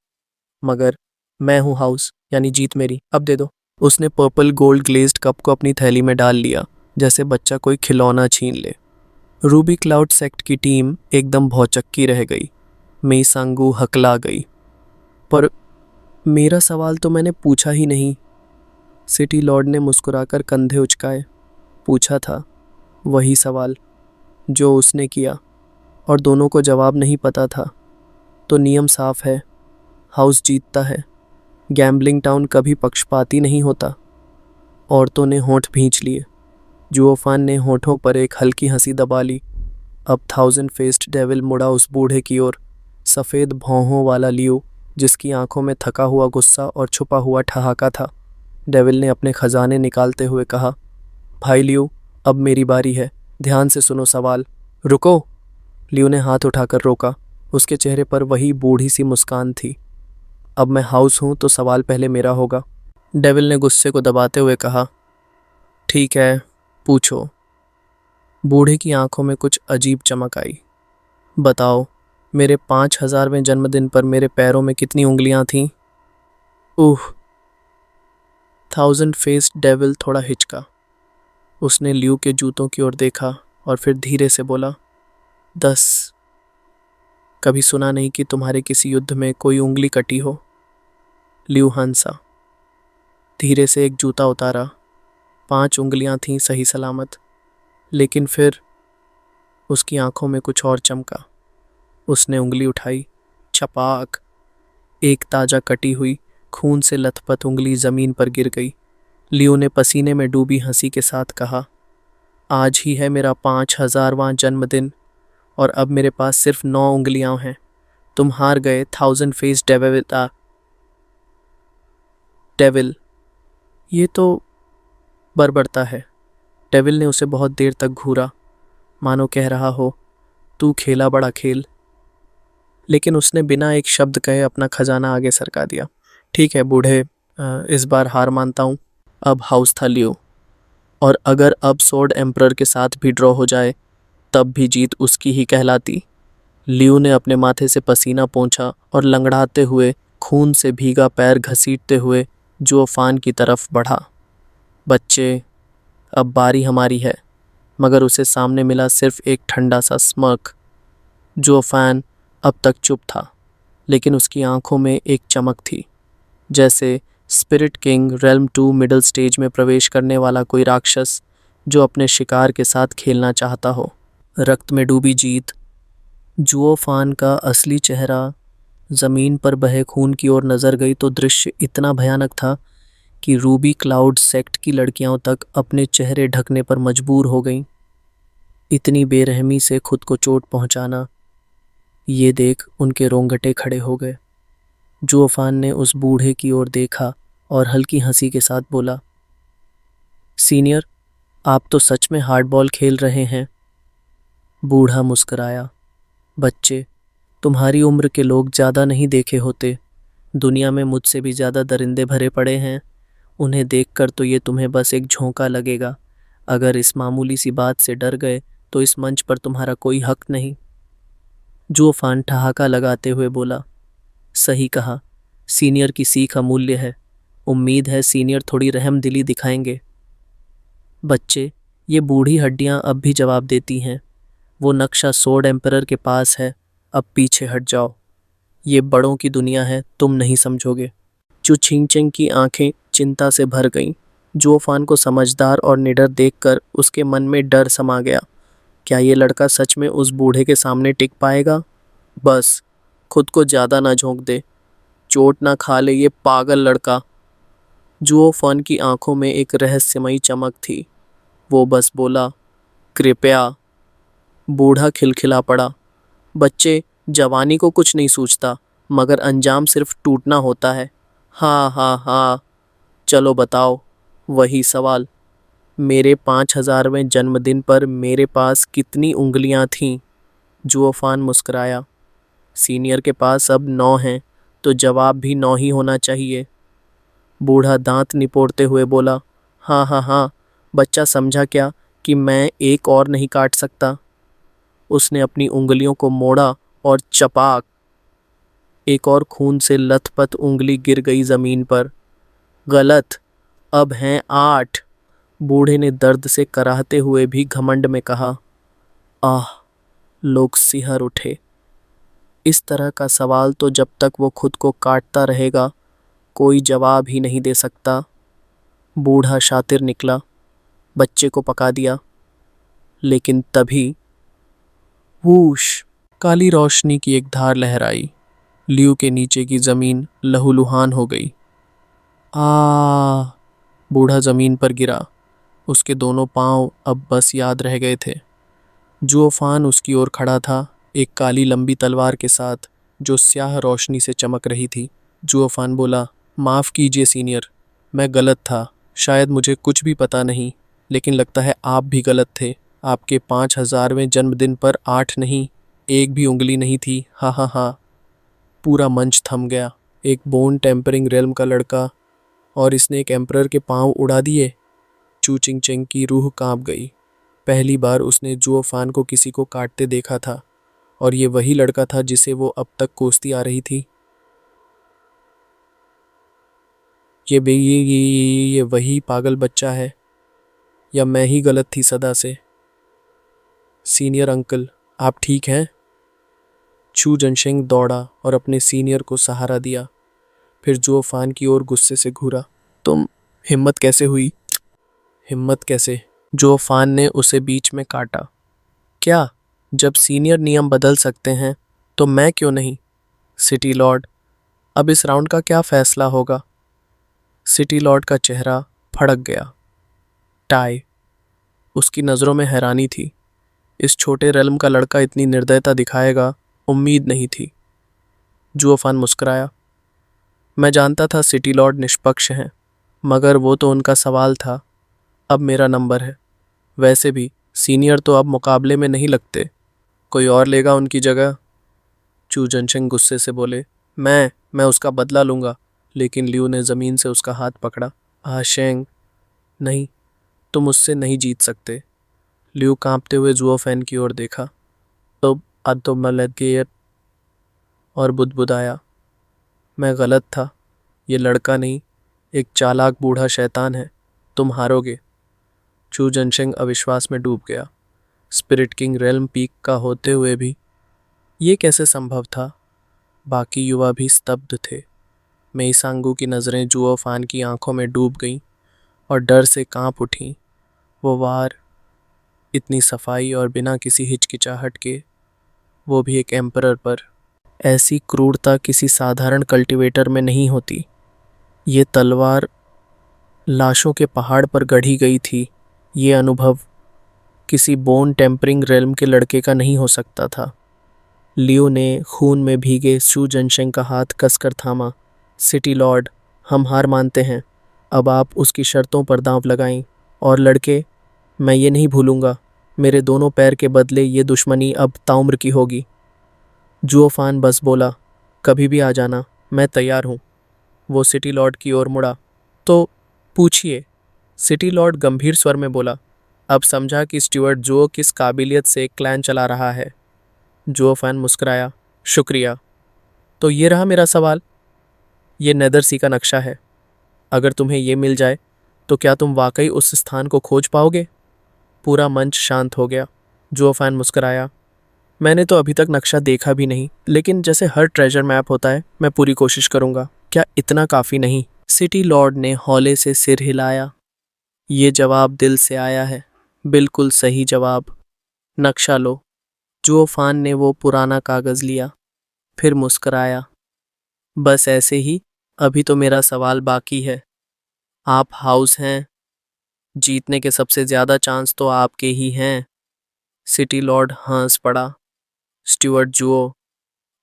Speaker 1: मगर मैं हूँ हाउस, यानी जीत मेरी, अब दे दो। उसने पर्पल गोल्ड ग्लेज्ड कप को अपनी थैली में डाल लिया, जैसे बच्चा कोई खिलौना छीन ले। रूबी क्लाउड सेक्ट की टीम एकदम भौचक्की रह गई। मेइसांगू हकला गई। पर मेरा सवाल तो मैंने पूछा ही नहीं। सिटी लॉर्ड ने मुस्कुराकर कंधे उचकाए। पूछा था, वही सवाल जो उसने किया, और दोनों को जवाब नहीं पता था। तो नियम साफ है, हाउस जीतता है। गैम्बलिंग टाउन कभी पक्षपाती नहीं होता। औरतों ने होंठ भींच लिए। जुओफान ने होठों पर एक हल्की हंसी दबा ली। अब थाउजेंड फेस्ड डेविल मुड़ा उस बूढ़े की ओर, सफ़ेद भौहों वाला लियो, जिसकी आंखों में थका हुआ गुस्सा और छुपा हुआ ठहाका था। डेविल ने अपने खजाने निकालते हुए कहा, भाई लियो, अब मेरी बारी है, ध्यान से सुनो सवाल। रुको! लियो ने हाथ उठाकर रोका। उसके चेहरे पर वही बूढ़ी सी मुस्कान थी। अब मैं हाउस हूं तो सवाल पहले मेरा होगा। डेविल ने गुस्से को दबाते हुए कहा, ठीक है, पूछो। बूढ़े की आंखों में कुछ अजीब चमक आई। बताओ, मेरे 5000वें जन्मदिन पर मेरे पैरों में कितनी उंगलियां थीं? उह! थाउजेंड फेस्ड डेविल थोड़ा हिचका। उसने लियो के जूतों की ओर देखा और फिर धीरे से बोला, 10। कभी सुना नहीं कि तुम्हारे किसी युद्ध में कोई उंगली कटी हो। लियो हंसा। धीरे से एक जूता उतारा। 5 उंगलियां थीं सही सलामत। लेकिन फिर उसकी आंखों में कुछ और चमका। उसने उंगली उठाई। छपाक! एक ताजा कटी हुई, खून से लथपथ उंगली जमीन पर गिर गई। लियो ने पसीने में डूबी हंसी के साथ कहा, आज ही है मेरा 5000वां जन्मदिन, और अब मेरे पास सिर्फ 9 उंगलियां हैं। तुम हार गए थाउजेंड फेस डेविल। ये तो बर्बरता है। डेविल ने उसे बहुत देर तक घूरा, मानो कह रहा हो, तू खेला बड़ा खेल। लेकिन उसने बिना एक शब्द कहे अपना खजाना आगे सरका दिया। ठीक है बूढ़े, इस बार हार मानता हूँ। अब हाउस था लियो, और अगर अब सोर्ड एम्परर के साथ भी ड्रॉ हो जाए तब भी जीत उसकी ही कहलाती। लियो ने अपने माथे से पसीना पोंछा और लंगड़ाते हुए, खून से भीगा पैर घसीटते हुए जुओफान की तरफ बढ़ा। बच्चे, अब बारी हमारी है। मगर उसे सामने मिला सिर्फ एक ठंडा सा स्मर्क। जुओफान अब तक चुप था, लेकिन उसकी आंखों में एक चमक थी, जैसे spirit king realm 2 middle stage में प्रवेश करने वाला कोई राक्षस जो अपने शिकार के साथ खेलना चाहता हो। रक्त में डूबी जीत। जुओ फान का असली चेहरा जमीन पर बहे खून की ओर नजर गई तो दृश्य इतना भयानक था कि रूबी क्लाउड सेक्ट की लड़कियां तक अपने चेहरे ढकने पर मजबूर हो गईं। इतनी बेरहमी से खुद को चोट पहुंचाना, ये देख उनके रोंगटे खड़े हो गए। जुओ फान ने उस बूढ़े की ओर देखा और हल्की हंसी के साथ बोला, सीनियर, आप तो सच में हार्डबॉल खेल रहे हैं। बूढ़ा मुस्कुराया, बच्चे, तुम्हारी उम्र के लोग ज़्यादा नहीं देखे होते। दुनिया में मुझसे भी ज़्यादा दरिंदे भरे पड़े हैं। उन्हें देखकर तो ये तुम्हें बस एक झोंका लगेगा। अगर इस मामूली सी बात से डर गए तो इस मंच पर तुम्हारा कोई हक नहीं। जुओ फान ठहाका लगाते हुए बोला, सही कहा, सीनियर की सीख अमूल्य है। उम्मीद है सीनियर थोड़ी रहम दिली दिखाएंगे। बच्चे, ये बूढ़ी हड्डियां अब भी जवाब देती हैं। वो नक्शा सोर्ड एम्परर के पास है, अब पीछे हट जाओ। ये बड़ों की दुनिया है, तुम नहीं समझोगे। चू छिंगचेंग की आंखें चिंता से भर गईं। जुओ फान को समझदार और निडर देखकर उसके मन में डर समा गया। क्या ये लड़का सच में उस बूढ़े के सामने टिक पाएगा? बस खुद को ज़्यादा ना झोंक दे, चोट ना खा ले ये पागल लड़का। जुओ फान की आंखों में एक रहस्यमयी चमक थी। वो बस बोला, कृपया। बूढ़ा खिलखिला पड़ा, बच्चे, जवानी को कुछ नहीं सूझता, मगर अंजाम सिर्फ टूटना होता है। हाँ हाँ हाँ, चलो बताओ वही सवाल। मेरे 5000वें जन्मदिन पर मेरे पास कितनी उंगलियां थीं? जुओ फान मुस्कुराया, सीनियर के पास अब 9 हैं, तो जवाब भी 9 ही होना चाहिए। बूढ़ा दांत निपोड़ते हुए बोला, हाँ हाँ हाँ, बच्चा समझा क्या कि मैं एक और नहीं काट सकता? उसने अपनी उंगलियों को मोड़ा और चपाक, एक और खून से लथपथ उंगली गिर गई जमीन पर। गलत, अब हैं 8। बूढ़े ने दर्द से कराहते हुए भी घमंड में कहा। आह, लोग सिहर उठे। इस तरह का सवाल तो जब तक वो खुद को काटता रहेगा कोई जवाब ही नहीं दे सकता। बूढ़ा शातिर निकला, बच्चे को पका दिया। लेकिन तभी वूश, काली रोशनी की एक धार लहराई। लियू के नीचे की जमीन लहूलुहान हो गई। आ, बूढ़ा जमीन पर गिरा। उसके दोनों पांव अब बस याद रह गए थे। जुओ फान उसकी ओर खड़ा था, एक काली लंबी तलवार के साथ जो स्याह रोशनी से चमक रही थी। जुओ फान बोला, माफ़ कीजिए सीनियर, मैं गलत था। शायद मुझे कुछ भी पता नहीं, लेकिन लगता है आप भी गलत थे। आपके 5000वें जन्मदिन पर 8 नहीं, एक भी उंगली नहीं थी। हा हा हा। पूरा मंच थम गया। एक बोन टेम्परिंग रेल्म का लड़का, और इसने एक एम्परर के पांव उड़ा दिए। चू चिंग चिंग की रूह कांप गई। पहली बार उसने जुओ फान को किसी को काटते देखा था, और ये वही लड़का था जिसे वो अब तक कोसती आ रही थी। ये वही पागल बच्चा है, या मैं ही गलत थी सदा से? सीनियर अंकल, आप ठीक हैं? चू जनशेंग दौड़ा और अपने सीनियर को सहारा दिया। फिर जुओ फान की ओर गुस्से से घूरा। तुम, हिम्मत कैसे हुई? हिम्मत कैसे? जुओ फान ने उसे बीच में काटा। क्या? जब सीनियर नियम बदल सकते हैं तो मैं क्यों नहीं? सिटी लॉर्ड, अब इस राउंड का क्या फैसला होगा? सिटी लॉर्ड का चेहरा फड़क गया। टाई। उसकी नज़रों में हैरानी थी। इस छोटे रेल्म का लड़का इतनी निर्दयता दिखाएगा, उम्मीद नहीं थी। जुओ फान मुस्कुराया, मैं जानता था सिटी लॉर्ड निष्पक्ष हैं, मगर वो तो उनका सवाल था। अब मेरा नंबर है। वैसे भी सीनियर तो अब मुकाबले में नहीं लगते, कोई और लेगा उनकी जगह। चू जनशेंग गुस्से से बोले, मैं उसका बदला लूँगा। लेकिन लियू ने ज़मीन से उसका हाथ पकड़ा। शेंग, नहीं, तुम उससे नहीं जीत सकते। लियू कांपते हुए जुओ फैन की ओर देखा। तो अदोमलगेयर, और बुदबुदाया, मैं गलत था। ये लड़का नहीं, एक चालाक बूढ़ा शैतान है। तुम हारोगे। चू जनशेंग अविश्वास में डूब गया। स्पिरिट किंग रेल्म पीक का होते हुए भी ये कैसे संभव था? बाकी युवा भी स्तब्ध थे। मेइसांगू की नज़रें जुओ फान की आंखों में डूब गईं और डर से कांप उठीं। वो वार, इतनी सफाई और बिना किसी हिचकिचाहट के, वो भी एक एम्परर पर। ऐसी क्रूरता किसी साधारण कल्टीवेटर में नहीं होती। ये तलवार लाशों के पहाड़ पर गढ़ी गई थी। ये अनुभव किसी बोन टेम्परिंग रेल्म के लड़के का नहीं हो सकता था। लियो ने खून में भीगे शू जनशेंग का हाथ कसकर थामा। सिटी लॉर्ड, हम हार मानते हैं। अब आप उसकी शर्तों पर दांव लगाएं। और लड़के, मैं ये नहीं भूलूंगा, मेरे दोनों पैर के बदले ये दुश्मनी अब ताउम्र की होगी। जुओ फान बस बोला, कभी भी आ जाना, मैं तैयार हूँ। वो सिटी लॉर्ड की ओर मुड़ा। तो पूछिए, सिटी लॉर्ड गंभीर स्वर में बोला। अब समझा कि स्टीवर्ट जुओ किस काबिलियत से एक क्लैन चला रहा है। जुओ फान मुस्कुराया, शुक्रिया। तो ये रहा मेरा सवाल। ये नेदर सी का नक्शा है। अगर तुम्हें ये मिल जाए तो क्या तुम वाकई उस स्थान को खोज पाओगे? पूरा मंच शांत हो गया। जुओ फान मुस्कुराया, मैंने तो अभी तक नक्शा देखा भी नहीं, लेकिन जैसे हर ट्रेजर मैप होता है, मैं पूरी कोशिश करूंगा। क्या इतना काफ़ी नहीं? सिटी लॉर्ड ने हौले से सिर हिलाया। ये जवाब दिल से आया है, बिल्कुल सही जवाब। नक्शा लो। जुओ फान ने वो पुराना कागज़ लिया, फिर मुस्कुराया। बस ऐसे ही, अभी तो मेरा सवाल बाकी है। आप हाउस हैं, जीतने के सबसे ज़्यादा चांस तो आपके ही हैं। सिटी लॉर्ड हंस पड़ा। स्टीवर्ट जुओ,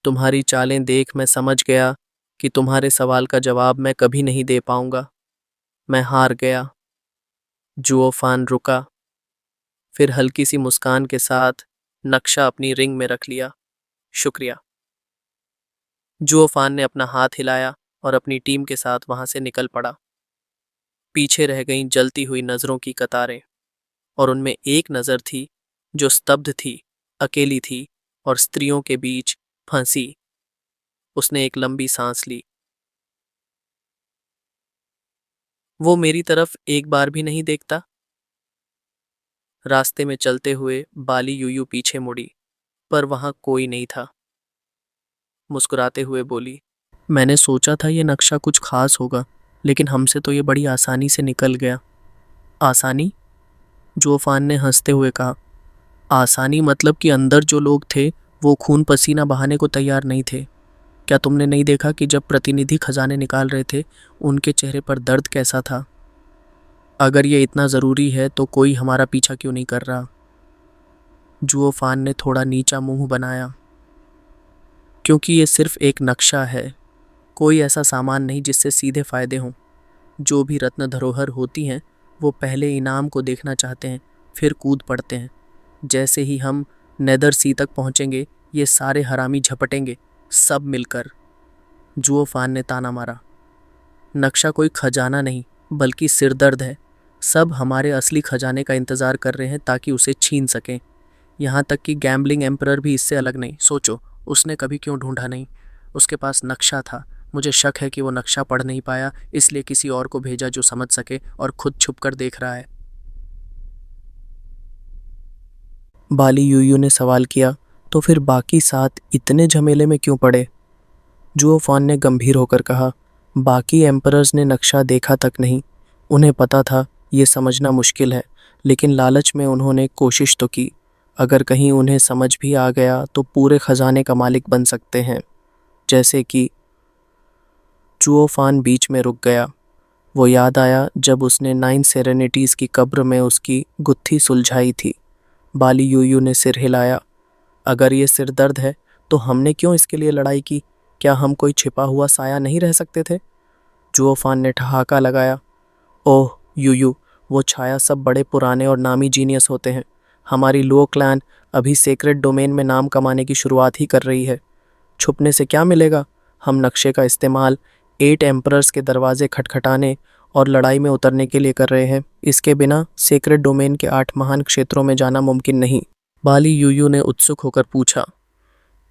Speaker 1: तुम्हारी चालें देख मैं समझ गया कि तुम्हारे सवाल का जवाब मैं कभी नहीं दे पाऊंगा। मैं हार गया। जुओ फान रुका, फिर हल्की सी मुस्कान के साथ नक्शा अपनी रिंग में रख लिया। शुक्रिया। जुओ फान ने अपना हाथ हिलाया और अपनी टीम के साथ वहां से निकल पड़ा। पीछे रह गईं जलती हुई नज़रों की कतारें, और उनमें एक नज़र थी जो स्तब्ध थी, अकेली थी और स्त्रियों के बीच फंसी। उसने एक लंबी सांस ली। वो मेरी तरफ एक बार भी नहीं देखता? रास्ते में चलते हुए बाली यूयू पीछे मुड़ी, पर वहां कोई नहीं था। मुस्कुराते हुए बोली, मैंने सोचा था ये नक्शा कुछ खास होगा, लेकिन हमसे तो ये बड़ी आसानी से निकल गया। आसानी? जोफान ने हंसते हुए कहा, आसानी मतलब कि अंदर जो लोग थे वो खून पसीना बहाने को तैयार नहीं थे। क्या तुमने नहीं देखा कि जब प्रतिनिधि खजाने निकाल रहे थे, उनके चेहरे पर दर्द कैसा था? अगर ये इतना ज़रूरी है तो कोई हमारा पीछा क्यों नहीं कर रहा? जुओ फान ने थोड़ा नीचा मुंह बनाया। क्योंकि ये सिर्फ एक नक्शा है, कोई ऐसा सामान नहीं जिससे सीधे फायदे हों। जो भी रत्न धरोहर होती हैं वो पहले इनाम को देखना चाहते हैं, फिर कूद पड़ते हैं। जैसे ही हम नेदर सी तक पहुंचेंगे, ये सारे हरामी झपटेंगे, सब मिलकर। जुओ फान ने ताना मारा, नक्शा कोई खजाना नहीं बल्कि सिरदर्द है। सब हमारे असली खजाने का इंतज़ार कर रहे हैं ताकि उसे छीन सकें। यहाँ तक कि गैम्बलिंग एम्परर भी इससे अलग नहीं। सोचो, उसने कभी क्यों ढूंढा नहीं? उसके पास नक्शा था। मुझे शक है कि वो नक्शा पढ़ नहीं पाया, इसलिए किसी और को भेजा जो समझ सके, और खुद छुप कर देख रहा है। बाली यूयू ने सवाल किया, तो फिर बाकी 7 इतने झमेले में क्यों पड़े? जुओ फान ने गंभीर होकर कहा, बाकी एम्परर्स ने नक्शा देखा तक नहीं। उन्हें पता था ये समझना मुश्किल है, लेकिन लालच में उन्होंने कोशिश तो की। अगर कहीं उन्हें समझ भी आ गया तो पूरे खजाने का मालिक बन सकते हैं। जैसे कि जुओ फान बीच में रुक गया। वो याद आया जब उसने 9 सेरेनिटीज़ की कब्र में उसकी गुत्थी सुलझाई थी। बाली यूयू ने सिर हिलाया। अगर ये सिर दर्द है तो हमने क्यों इसके लिए लड़ाई की? क्या हम कोई छिपा हुआ साया नहीं रह सकते थे? जुओ फान ने ठहाका लगाया, ओह यूयू, वो छाया सब बड़े पुराने और नामी जीनियस होते हैं। हमारी लो क्लैन अभी सेक्रेट डोमेन में नाम कमाने की शुरुआत ही कर रही है। छुपने से क्या मिलेगा? हम नक्शे का इस्तेमाल 8 एम्परर्स के दरवाजे खटखटाने और लड़ाई में उतरने के लिए कर रहे हैं। इसके बिना सेक्रेट डोमेन के 8 महान क्षेत्रों में जाना मुमकिन नहीं। बाली यूयू ने उत्सुक होकर पूछा,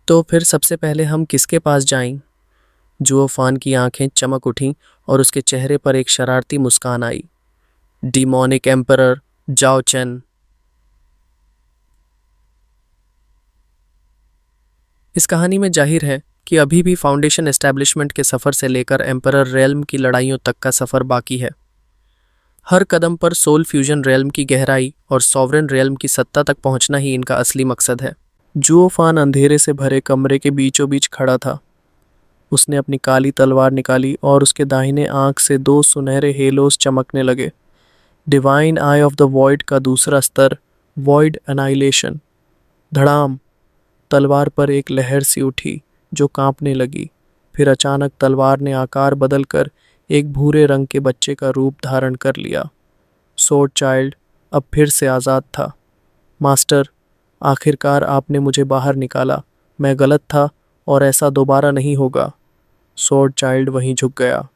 Speaker 1: तो फिर सबसे पहले हम किसके पास जाएं? जुओ फान की आंखें चमक उठीं और उसके चेहरे पर एक शरारती मुस्कान आई। डिमोनिक एम्परर जाओ चेन। इस कहानी में जाहिर है कि अभी भी फाउंडेशन एस्टैब्लिशमेंट के सफ़र से लेकर एम्परर रेल्म की लड़ाइयों तक का सफ़र बाकी है। हर कदम पर सोल फ्यूजन रेल्म की गहराई और सॉवरेन रेल्म की सत्ता तक पहुंचना ही इनका असली मकसद है। जुओफान अंधेरे से भरे कमरे के बीचों बीच खड़ा था। उसने अपनी काली तलवार निकाली और उसके दाहिने आंख से दो सुनहरे हेलोस चमकने लगे। Divine I of the void का दूसरा स्तर, वॉइड एनाइलेशन। धड़ाम! तलवार पर एक लहर सी उठी जो कांपने लगी। फिर अचानक तलवार ने आकार बदलकर एक भूरे रंग के बच्चे का रूप धारण कर लिया। सोर्ड चाइल्ड अब फिर से आज़ाद था। मास्टर, आखिरकार आपने मुझे बाहर निकाला। मैं गलत था और ऐसा दोबारा नहीं होगा। सोर्ड चाइल्ड वहीं झुक गया।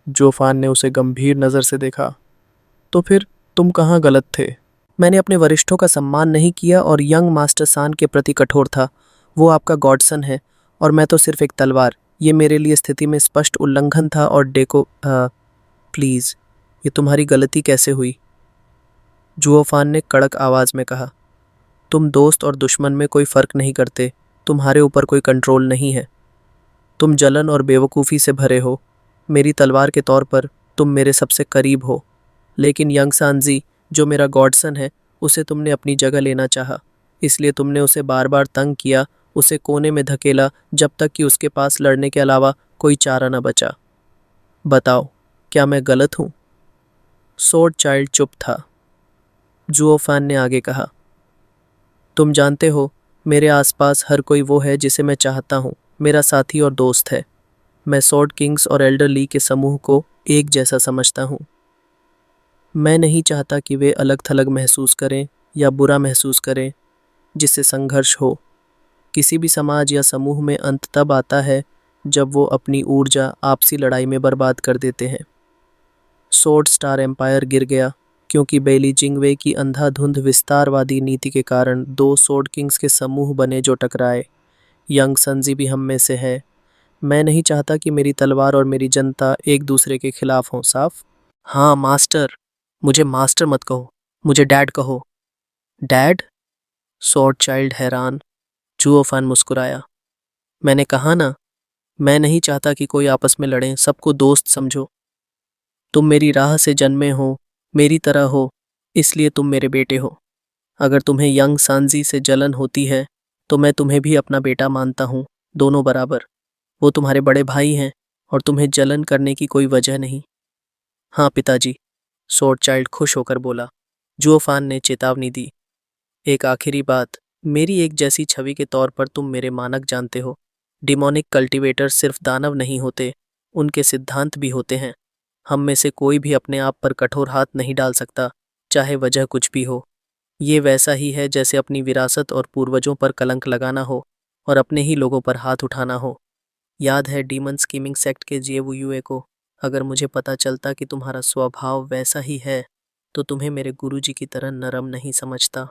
Speaker 1: जोफान ने उसे गंभीर नज़र से देखा। तो फिर तुम कहाँ गलत थे? मैंने अपने वरिष्ठों का सम्मान नहीं किया और यंग मास्टर सान के प्रति कठोर था। वो आपका गॉडसन है और मैं तो सिर्फ एक तलवार। ये मेरे लिए स्थिति में स्पष्ट उल्लंघन था और प्लीज़, ये तुम्हारी गलती कैसे हुई? जुओफान ने कड़क आवाज़ में कहा। तुम दोस्त और दुश्मन में कोई फ़र्क नहीं करते। तुम्हारे ऊपर कोई कंट्रोल नहीं है। तुम जलन और बेवकूफ़ी से भरे हो। मेरी तलवार के तौर पर तुम मेरे सबसे करीब हो, लेकिन यंग सांजी, जो मेरा गॉडसन है, उसे तुमने अपनी जगह लेना चाहा। इसलिए तुमने उसे बार बार तंग किया, उसे कोने में धकेला, जब तक कि उसके पास लड़ने के अलावा कोई चारा न बचा। बताओ, क्या मैं गलत हूँ? सोर्ड चाइल्ड चुप था। जुओफान ने आगे कहा, तुम जानते हो, मेरे आसपास हर कोई वो है जिसे मैं चाहता हूँ। मेरा साथी और दोस्त है। मैं सॉर्ड किंग्स और एल्डर ली के समूह को एक जैसा समझता हूँ। मैं नहीं चाहता कि वे अलग थलग महसूस करें या बुरा महसूस करें, जिससे संघर्ष हो। किसी भी समाज या समूह में अंत तब आता है जब वो अपनी ऊर्जा आपसी लड़ाई में बर्बाद कर देते हैं। सोर्ड स्टार एम्पायर गिर गया क्योंकि बेली जिंगवे की अंधाधुंध विस्तारवादी नीति के कारण दो सोर्ड किंग्स के समूह बने जो टकराए। यंग संजी भी हम में से है। मैं नहीं चाहता कि मेरी तलवार और मेरी जनता एक दूसरे के खिलाफ हों। साफ? हाँ मास्टर। मुझे मास्टर मत कहो, मुझे डैड कहो। डैड? सॉर्ड चाइल्ड हैरान। जुओफान मुस्कुराया। मैंने कहा ना, मैं नहीं चाहता कि कोई आपस में लड़ें। सबको दोस्त समझो। तुम मेरी राह से जन्मे हो, मेरी तरह हो, इसलिए तुम मेरे बेटे हो। अगर तुम्हें यंग सांजी से जलन होती है तो मैं तुम्हें भी अपना बेटा मानता हूँ, दोनों बराबर। वो तुम्हारे बड़े भाई हैं और तुम्हें जलन करने की कोई वजह नहीं। हाँ पिताजी, सॉर्ड चाइल्ड खुश होकर बोला। जुओफान ने चेतावनी दी। एक आखिरी बात, मेरी एक जैसी छवि के तौर पर तुम मेरे मानक जानते हो। डिमोनिक कल्टीवेटर सिर्फ दानव नहीं होते, उनके सिद्धांत भी होते हैं। हम में से कोई भी अपने आप पर कठोर हाथ नहीं डाल सकता, चाहे वजह कुछ भी हो। ये वैसा ही है जैसे अपनी विरासत और पूर्वजों पर कलंक लगाना हो और अपने ही लोगों पर हाथ उठाना हो। याद है डीमन स्कीमिंग सेक्ट के जेवुयुए को? अगर मुझे पता चलता कि तुम्हारा स्वभाव वैसा ही है तो तुम्हें मेरे गुरुजी की तरह नरम नहीं समझता।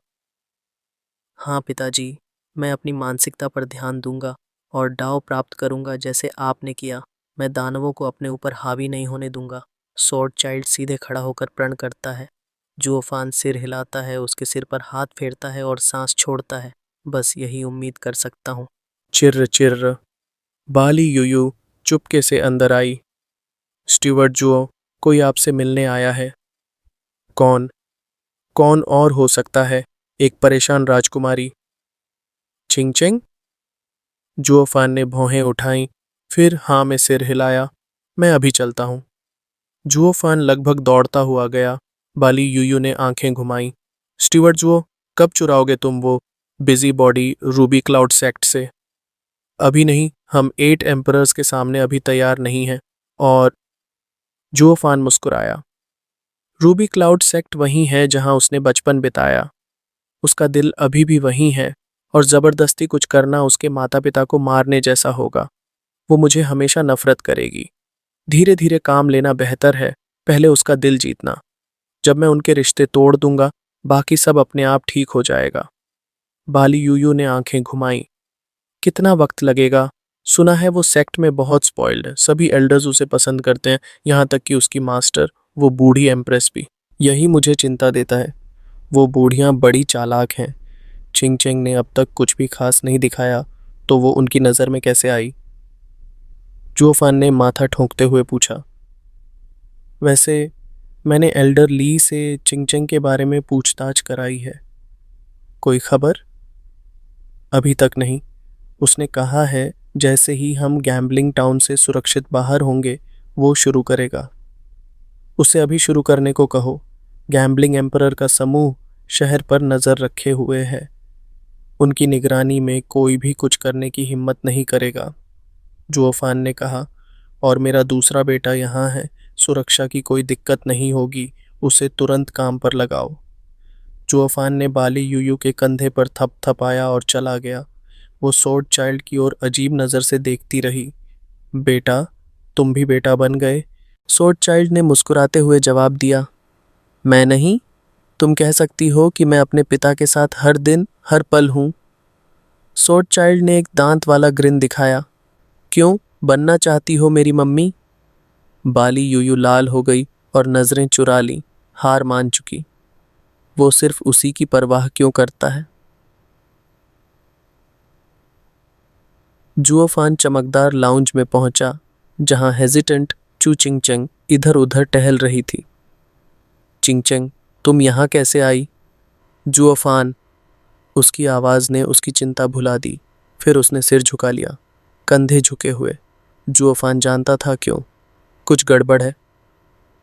Speaker 1: हाँ पिताजी, मैं अपनी मानसिकता पर ध्यान दूंगा और डाव प्राप्त करूंगा जैसे आपने किया। मैं दानवों को अपने ऊपर हावी नहीं होने दूंगा। सॉर्ड चाइल्ड सीधे खड़ा होकर प्रण करता है। जुओफान सिर हिलाता है, उसके सिर पर हाथ फेरता है और सांस छोड़ता है। बस यही उम्मीद कर सकता हूँ। चिर्र चिर्र। बाली यूयू चुपके से अंदर आई। स्टीवर्ट जुओ, कोई आपसे मिलने आया है। कौन? कौन और हो सकता है? एक परेशान राजकुमारी। चिंग चिंग? जुओफान ने भौहें उठाईं, फिर हाँ में सिर हिलाया। मैं अभी चलता हूँ। जुओफान लगभग दौड़ता हुआ गया। बाली यूयू ने आंखें घुमाईं। स्टीवर्ट जुओ, कब चुराओगे तुम वो busy body Ruby cloud sect से? अभी नहीं, हम 8 एम्परर्स के सामने अभी तैयार नहीं हैं। और जुओफान मुस्कुराया। रूबी क्लाउड सेक्ट वहीं है जहां उसने बचपन बिताया। उसका दिल अभी भी वहीं है और जबरदस्ती कुछ करना उसके माता पिता को मारने जैसा होगा। वो मुझे हमेशा नफरत करेगी। धीरे धीरे काम लेना बेहतर है, पहले उसका दिल जीतना। जब मैं उनके रिश्ते तोड़ दूंगा, बाकी सब अपने आप ठीक हो जाएगा। बाली यूयू ने आंखें घुमाईं। कितना वक्त लगेगा? सुना है वो सेक्ट में बहुत स्पॉइल्ड है। सभी एल्डर्स उसे पसंद करते हैं, यहाँ तक कि उसकी मास्टर, वो बूढ़ी एम्प्रेस भी। यही मुझे चिंता देता है। वो बूढ़ियाँ बड़ी चालाक हैं। चिंग चिंग ने अब तक कुछ भी खास नहीं दिखाया, तो वो उनकी नज़र में कैसे आई? जुओफान ने माथा ठोंकते हुए पूछा। वैसे मैंने एल्डर ली से चिंगचेंग के बारे में पूछताछ कराई है। कोई खबर? अभी तक नहीं। उसने कहा है जैसे ही हम गैम्बलिंग टाउन से सुरक्षित बाहर होंगे वो शुरू करेगा। उसे अभी शुरू करने को कहो। गैम्बलिंग एम्परर का समूह शहर पर नज़र रखे हुए है। उनकी निगरानी में कोई भी कुछ करने की हिम्मत नहीं करेगा, जुओफान ने कहा। और मेरा दूसरा बेटा यहाँ है, सुरक्षा की कोई दिक्कत नहीं होगी, उसे तुरंत काम पर लगाओ। जुओफान ने बाली यूयू के कंधे पर थपथपाया और चला गया। वो सोर्ड चाइल्ड की ओर अजीब नज़र से देखती रही। बेटा, तुम भी बेटा बन गए? सोर्ड चाइल्ड ने मुस्कुराते हुए जवाब दिया। मैं नहीं। तुम कह सकती हो कि मैं अपने पिता के साथ हर दिन हर पल हूँ। सोर्ड चाइल्ड ने एक दांत वाला ग्रिन दिखाया। क्यों, बनना चाहती हो मेरी मम्मी? बाली यूयू लाल हो गई और नज़रें चुरा ली। हार मान चुकी। वो सिर्फ उसी की परवाह क्यों करता है? जुओफान चमकदार लाउंज में पहुंचा, जहां हेजिटेंट चू चिंगचेंग इधर उधर टहल रही थी। चिंगचेंग, तुम यहाँ कैसे आई? जुओफान। उसकी आवाज़ ने उसकी चिंता भुला दी। फिर उसने सिर झुका लिया, कंधे झुके हुए। जुओफान जानता था क्यों। कुछ गड़बड़ है।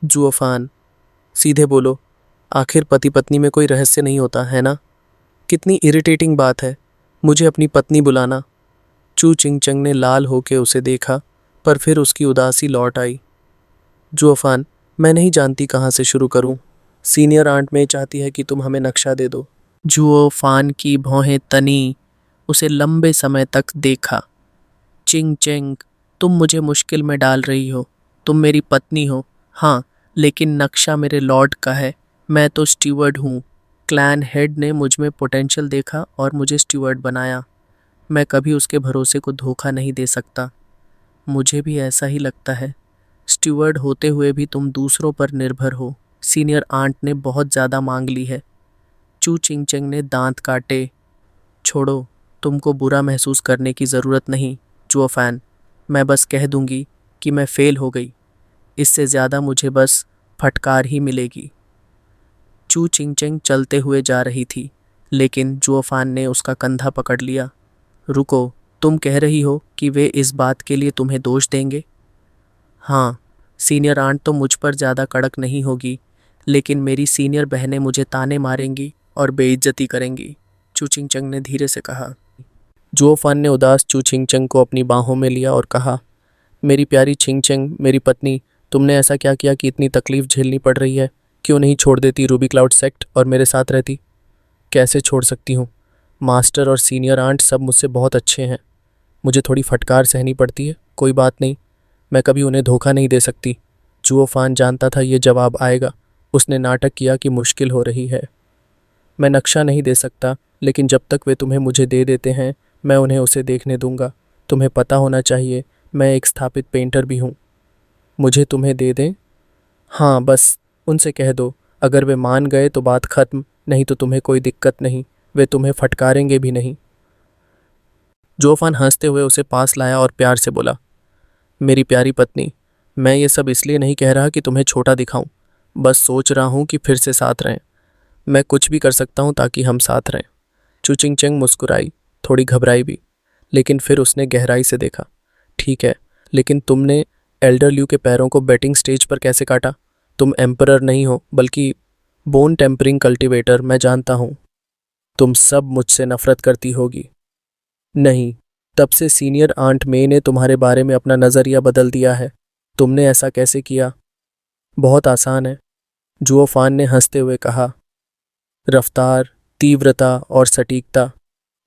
Speaker 1: जुओफान, सीधे बोलो। आखिर पति पत्नी में कोई रहस्य नहीं होता है ना? कितनी इरिटेटिंग बात है, मुझे अपनी पत्नी बुलाना। चू चिंगचेंग ने लाल होके उसे देखा, पर फिर उसकी उदासी लौट आई। जुओफान, मैं नहीं जानती कहाँ से शुरू करूँ। सीनियर आंट में चाहती है कि तुम हमें नक्शा दे दो। जुओफान की भौहें तनी। उसे लंबे समय तक देखा। चिंगचेंग, तुम मुझे मुश्किल में डाल रही हो। तुम मेरी पत्नी हो, हाँ, लेकिन नक्शा मेरे लॉर्ड का है। मैं तो स्टीवर्ड हूँ। क्लैन हेड ने मुझ में पोटेंशियल देखा और मुझे स्टीवर्ड बनाया। मैं कभी उसके भरोसे को धोखा नहीं दे सकता। मुझे भी ऐसा ही लगता है। स्टीवर्ड होते हुए भी तुम दूसरों पर निर्भर हो। सीनियर आंट ने बहुत ज़्यादा मांग ली है। चू चिंगचेंग ने दांत काटे। छोड़ो, तुमको बुरा महसूस करने की ज़रूरत नहीं जुओफान। मैं बस कह दूंगी कि मैं फेल हो गई। इससे ज़्यादा मुझे बस फटकार ही मिलेगी। चू चिंगचेंग चलते हुए जा रही थी, लेकिन जुओफान ने उसका कंधा पकड़ लिया। रुको, तुम कह रही हो कि वे इस बात के लिए तुम्हें दोष देंगे? हाँ, सीनियर आंट तो मुझ पर ज़्यादा कड़क नहीं होगी, लेकिन मेरी सीनियर बहनें मुझे ताने मारेंगी और बेइज्जती करेंगी, चू चिंगचेंग ने धीरे से कहा। जुओफान ने उदास चू चिंगचेंग को अपनी बाहों में लिया और कहा, मेरी प्यारी चिंगचेंग, मेरी पत्नी, तुमने ऐसा क्या किया कि इतनी तकलीफ झेलनी पड़ रही है? क्यों नहीं छोड़ देती रूबी क्लाउड सेक्ट और मेरे साथ रहती? कैसे छोड़ सकती हूँ? मास्टर और सीनियर आंट सब मुझसे बहुत अच्छे हैं। मुझे थोड़ी फटकार सहनी पड़ती है, कोई बात नहीं। मैं कभी उन्हें धोखा नहीं दे सकती। जुओफान जानता था ये जवाब आएगा। उसने नाटक किया कि मुश्किल हो रही है। मैं नक्शा नहीं दे सकता, लेकिन जब तक वे तुम्हें मुझे दे देते हैं, मैं उन्हें उसे देखने दूंगा। तुम्हें पता होना चाहिए, मैं एक स्थापित पेंटर भी हूँ। मुझे तुम्हें दे दें? हाँ, बस उनसे कह दो। अगर वे मान गए तो बात खत्म, नहीं तो तुम्हें कोई दिक्कत नहीं। वे तुम्हें फटकारेंगे भी नहीं। जोफान हंसते हुए उसे पास लाया और प्यार से बोला, मेरी प्यारी पत्नी, मैं ये सब इसलिए नहीं कह रहा कि तुम्हें छोटा दिखाऊं। बस सोच रहा हूँ कि फिर से साथ रहें। मैं कुछ भी कर सकता हूँ ताकि हम साथ रहें। चू चिंगचेंग मुस्कुराई, थोड़ी घबराई भी, लेकिन फिर उसने गहराई से देखा। ठीक है, लेकिन तुमने एल्डर ल्यू के पैरों को बेटिंग स्टेज पर कैसे काटा? तुम एम्परर नहीं हो, बल्कि बोन टेम्परिंग कल्टीवेटर। मैं जानता हूँ तुम सब मुझसे नफरत करती होगी। नहीं, तब से सीनियर आंट मे ने तुम्हारे बारे में अपना नज़रिया बदल दिया है। तुमने ऐसा कैसे किया? बहुत आसान है, जुओफान ने हंसते हुए कहा। रफ्तार, तीव्रता और सटीकता।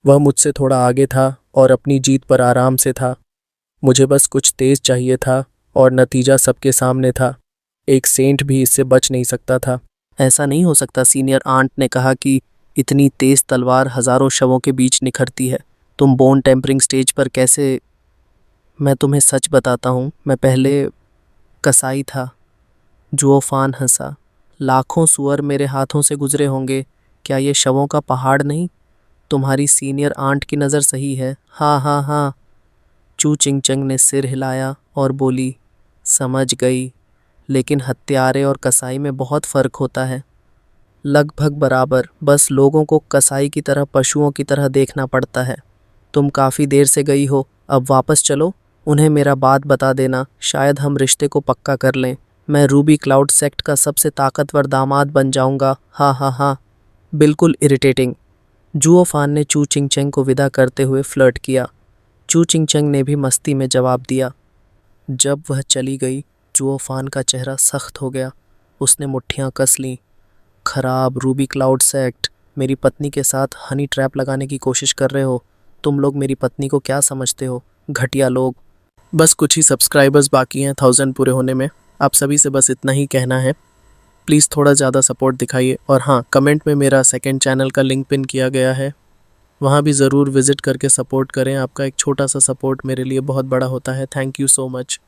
Speaker 1: वह मुझसे थोड़ा आगे था और अपनी जीत पर आराम से था। मुझे बस कुछ तेज चाहिए था और नतीजा सबके सामने था। एक सेंट भी इससे बच नहीं सकता था। ऐसा नहीं हो सकता, सीनियर आंट ने कहा कि इतनी तेज तलवार हजारों शवों के बीच निखरती है। तुम बोन टेम्परिंग स्टेज पर कैसे? मैं तुम्हें सच बताता हूँ, मैं पहले कसाई था। जुओफान हंसा। लाखों सुअर मेरे हाथों से गुजरे होंगे। क्या ये शवों का पहाड़ नहीं? तुम्हारी सीनियर आंट की नज़र सही है। हाँ हाँ हाँ। चू चिंग चंग ने सिर हिलाया और बोली, समझ गई, लेकिन हत्यारे और कसाई में बहुत फ़र्क होता है। लगभग बराबर, बस लोगों को कसाई की तरह पशुओं की तरह देखना पड़ता है। तुम काफ़ी देर से गई हो, अब वापस चलो। उन्हें मेरा बात बता देना, शायद हम रिश्ते को पक्का कर लें। मैं रूबी क्लाउड सेक्ट का सबसे ताकतवर दामाद बन जाऊंगा। हाँ हाँ हाँ। बिल्कुल इरिटेटिंग। जुओ फान ने चू चिंग चंग को विदा करते हुए फ्लर्ट किया। चू चिंग चंग ने भी मस्ती में जवाब दिया। जब वह चली गई, जुओ फान का चेहरा सख्त हो गया। उसने मुट्ठियां कस लीं। खराब रूबी क्लाउड सेक्ट, मेरी पत्नी के साथ हनी ट्रैप लगाने की कोशिश कर रहे हो। तुम लोग मेरी पत्नी को क्या समझते हो, घटिया लोग। बस कुछ ही सब्सक्राइबर्स बाकी हैं 1000 पूरे होने में। आप सभी से बस इतना ही कहना है, प्लीज़ थोड़ा ज़्यादा सपोर्ट दिखाइए। और हाँ, कमेंट में मेरा सेकंड चैनल का लिंक पिन किया गया है, वहाँ भी ज़रूर विज़िट करके सपोर्ट करें। आपका एक छोटा सा सपोर्ट मेरे लिए बहुत बड़ा होता है। Thank you so much.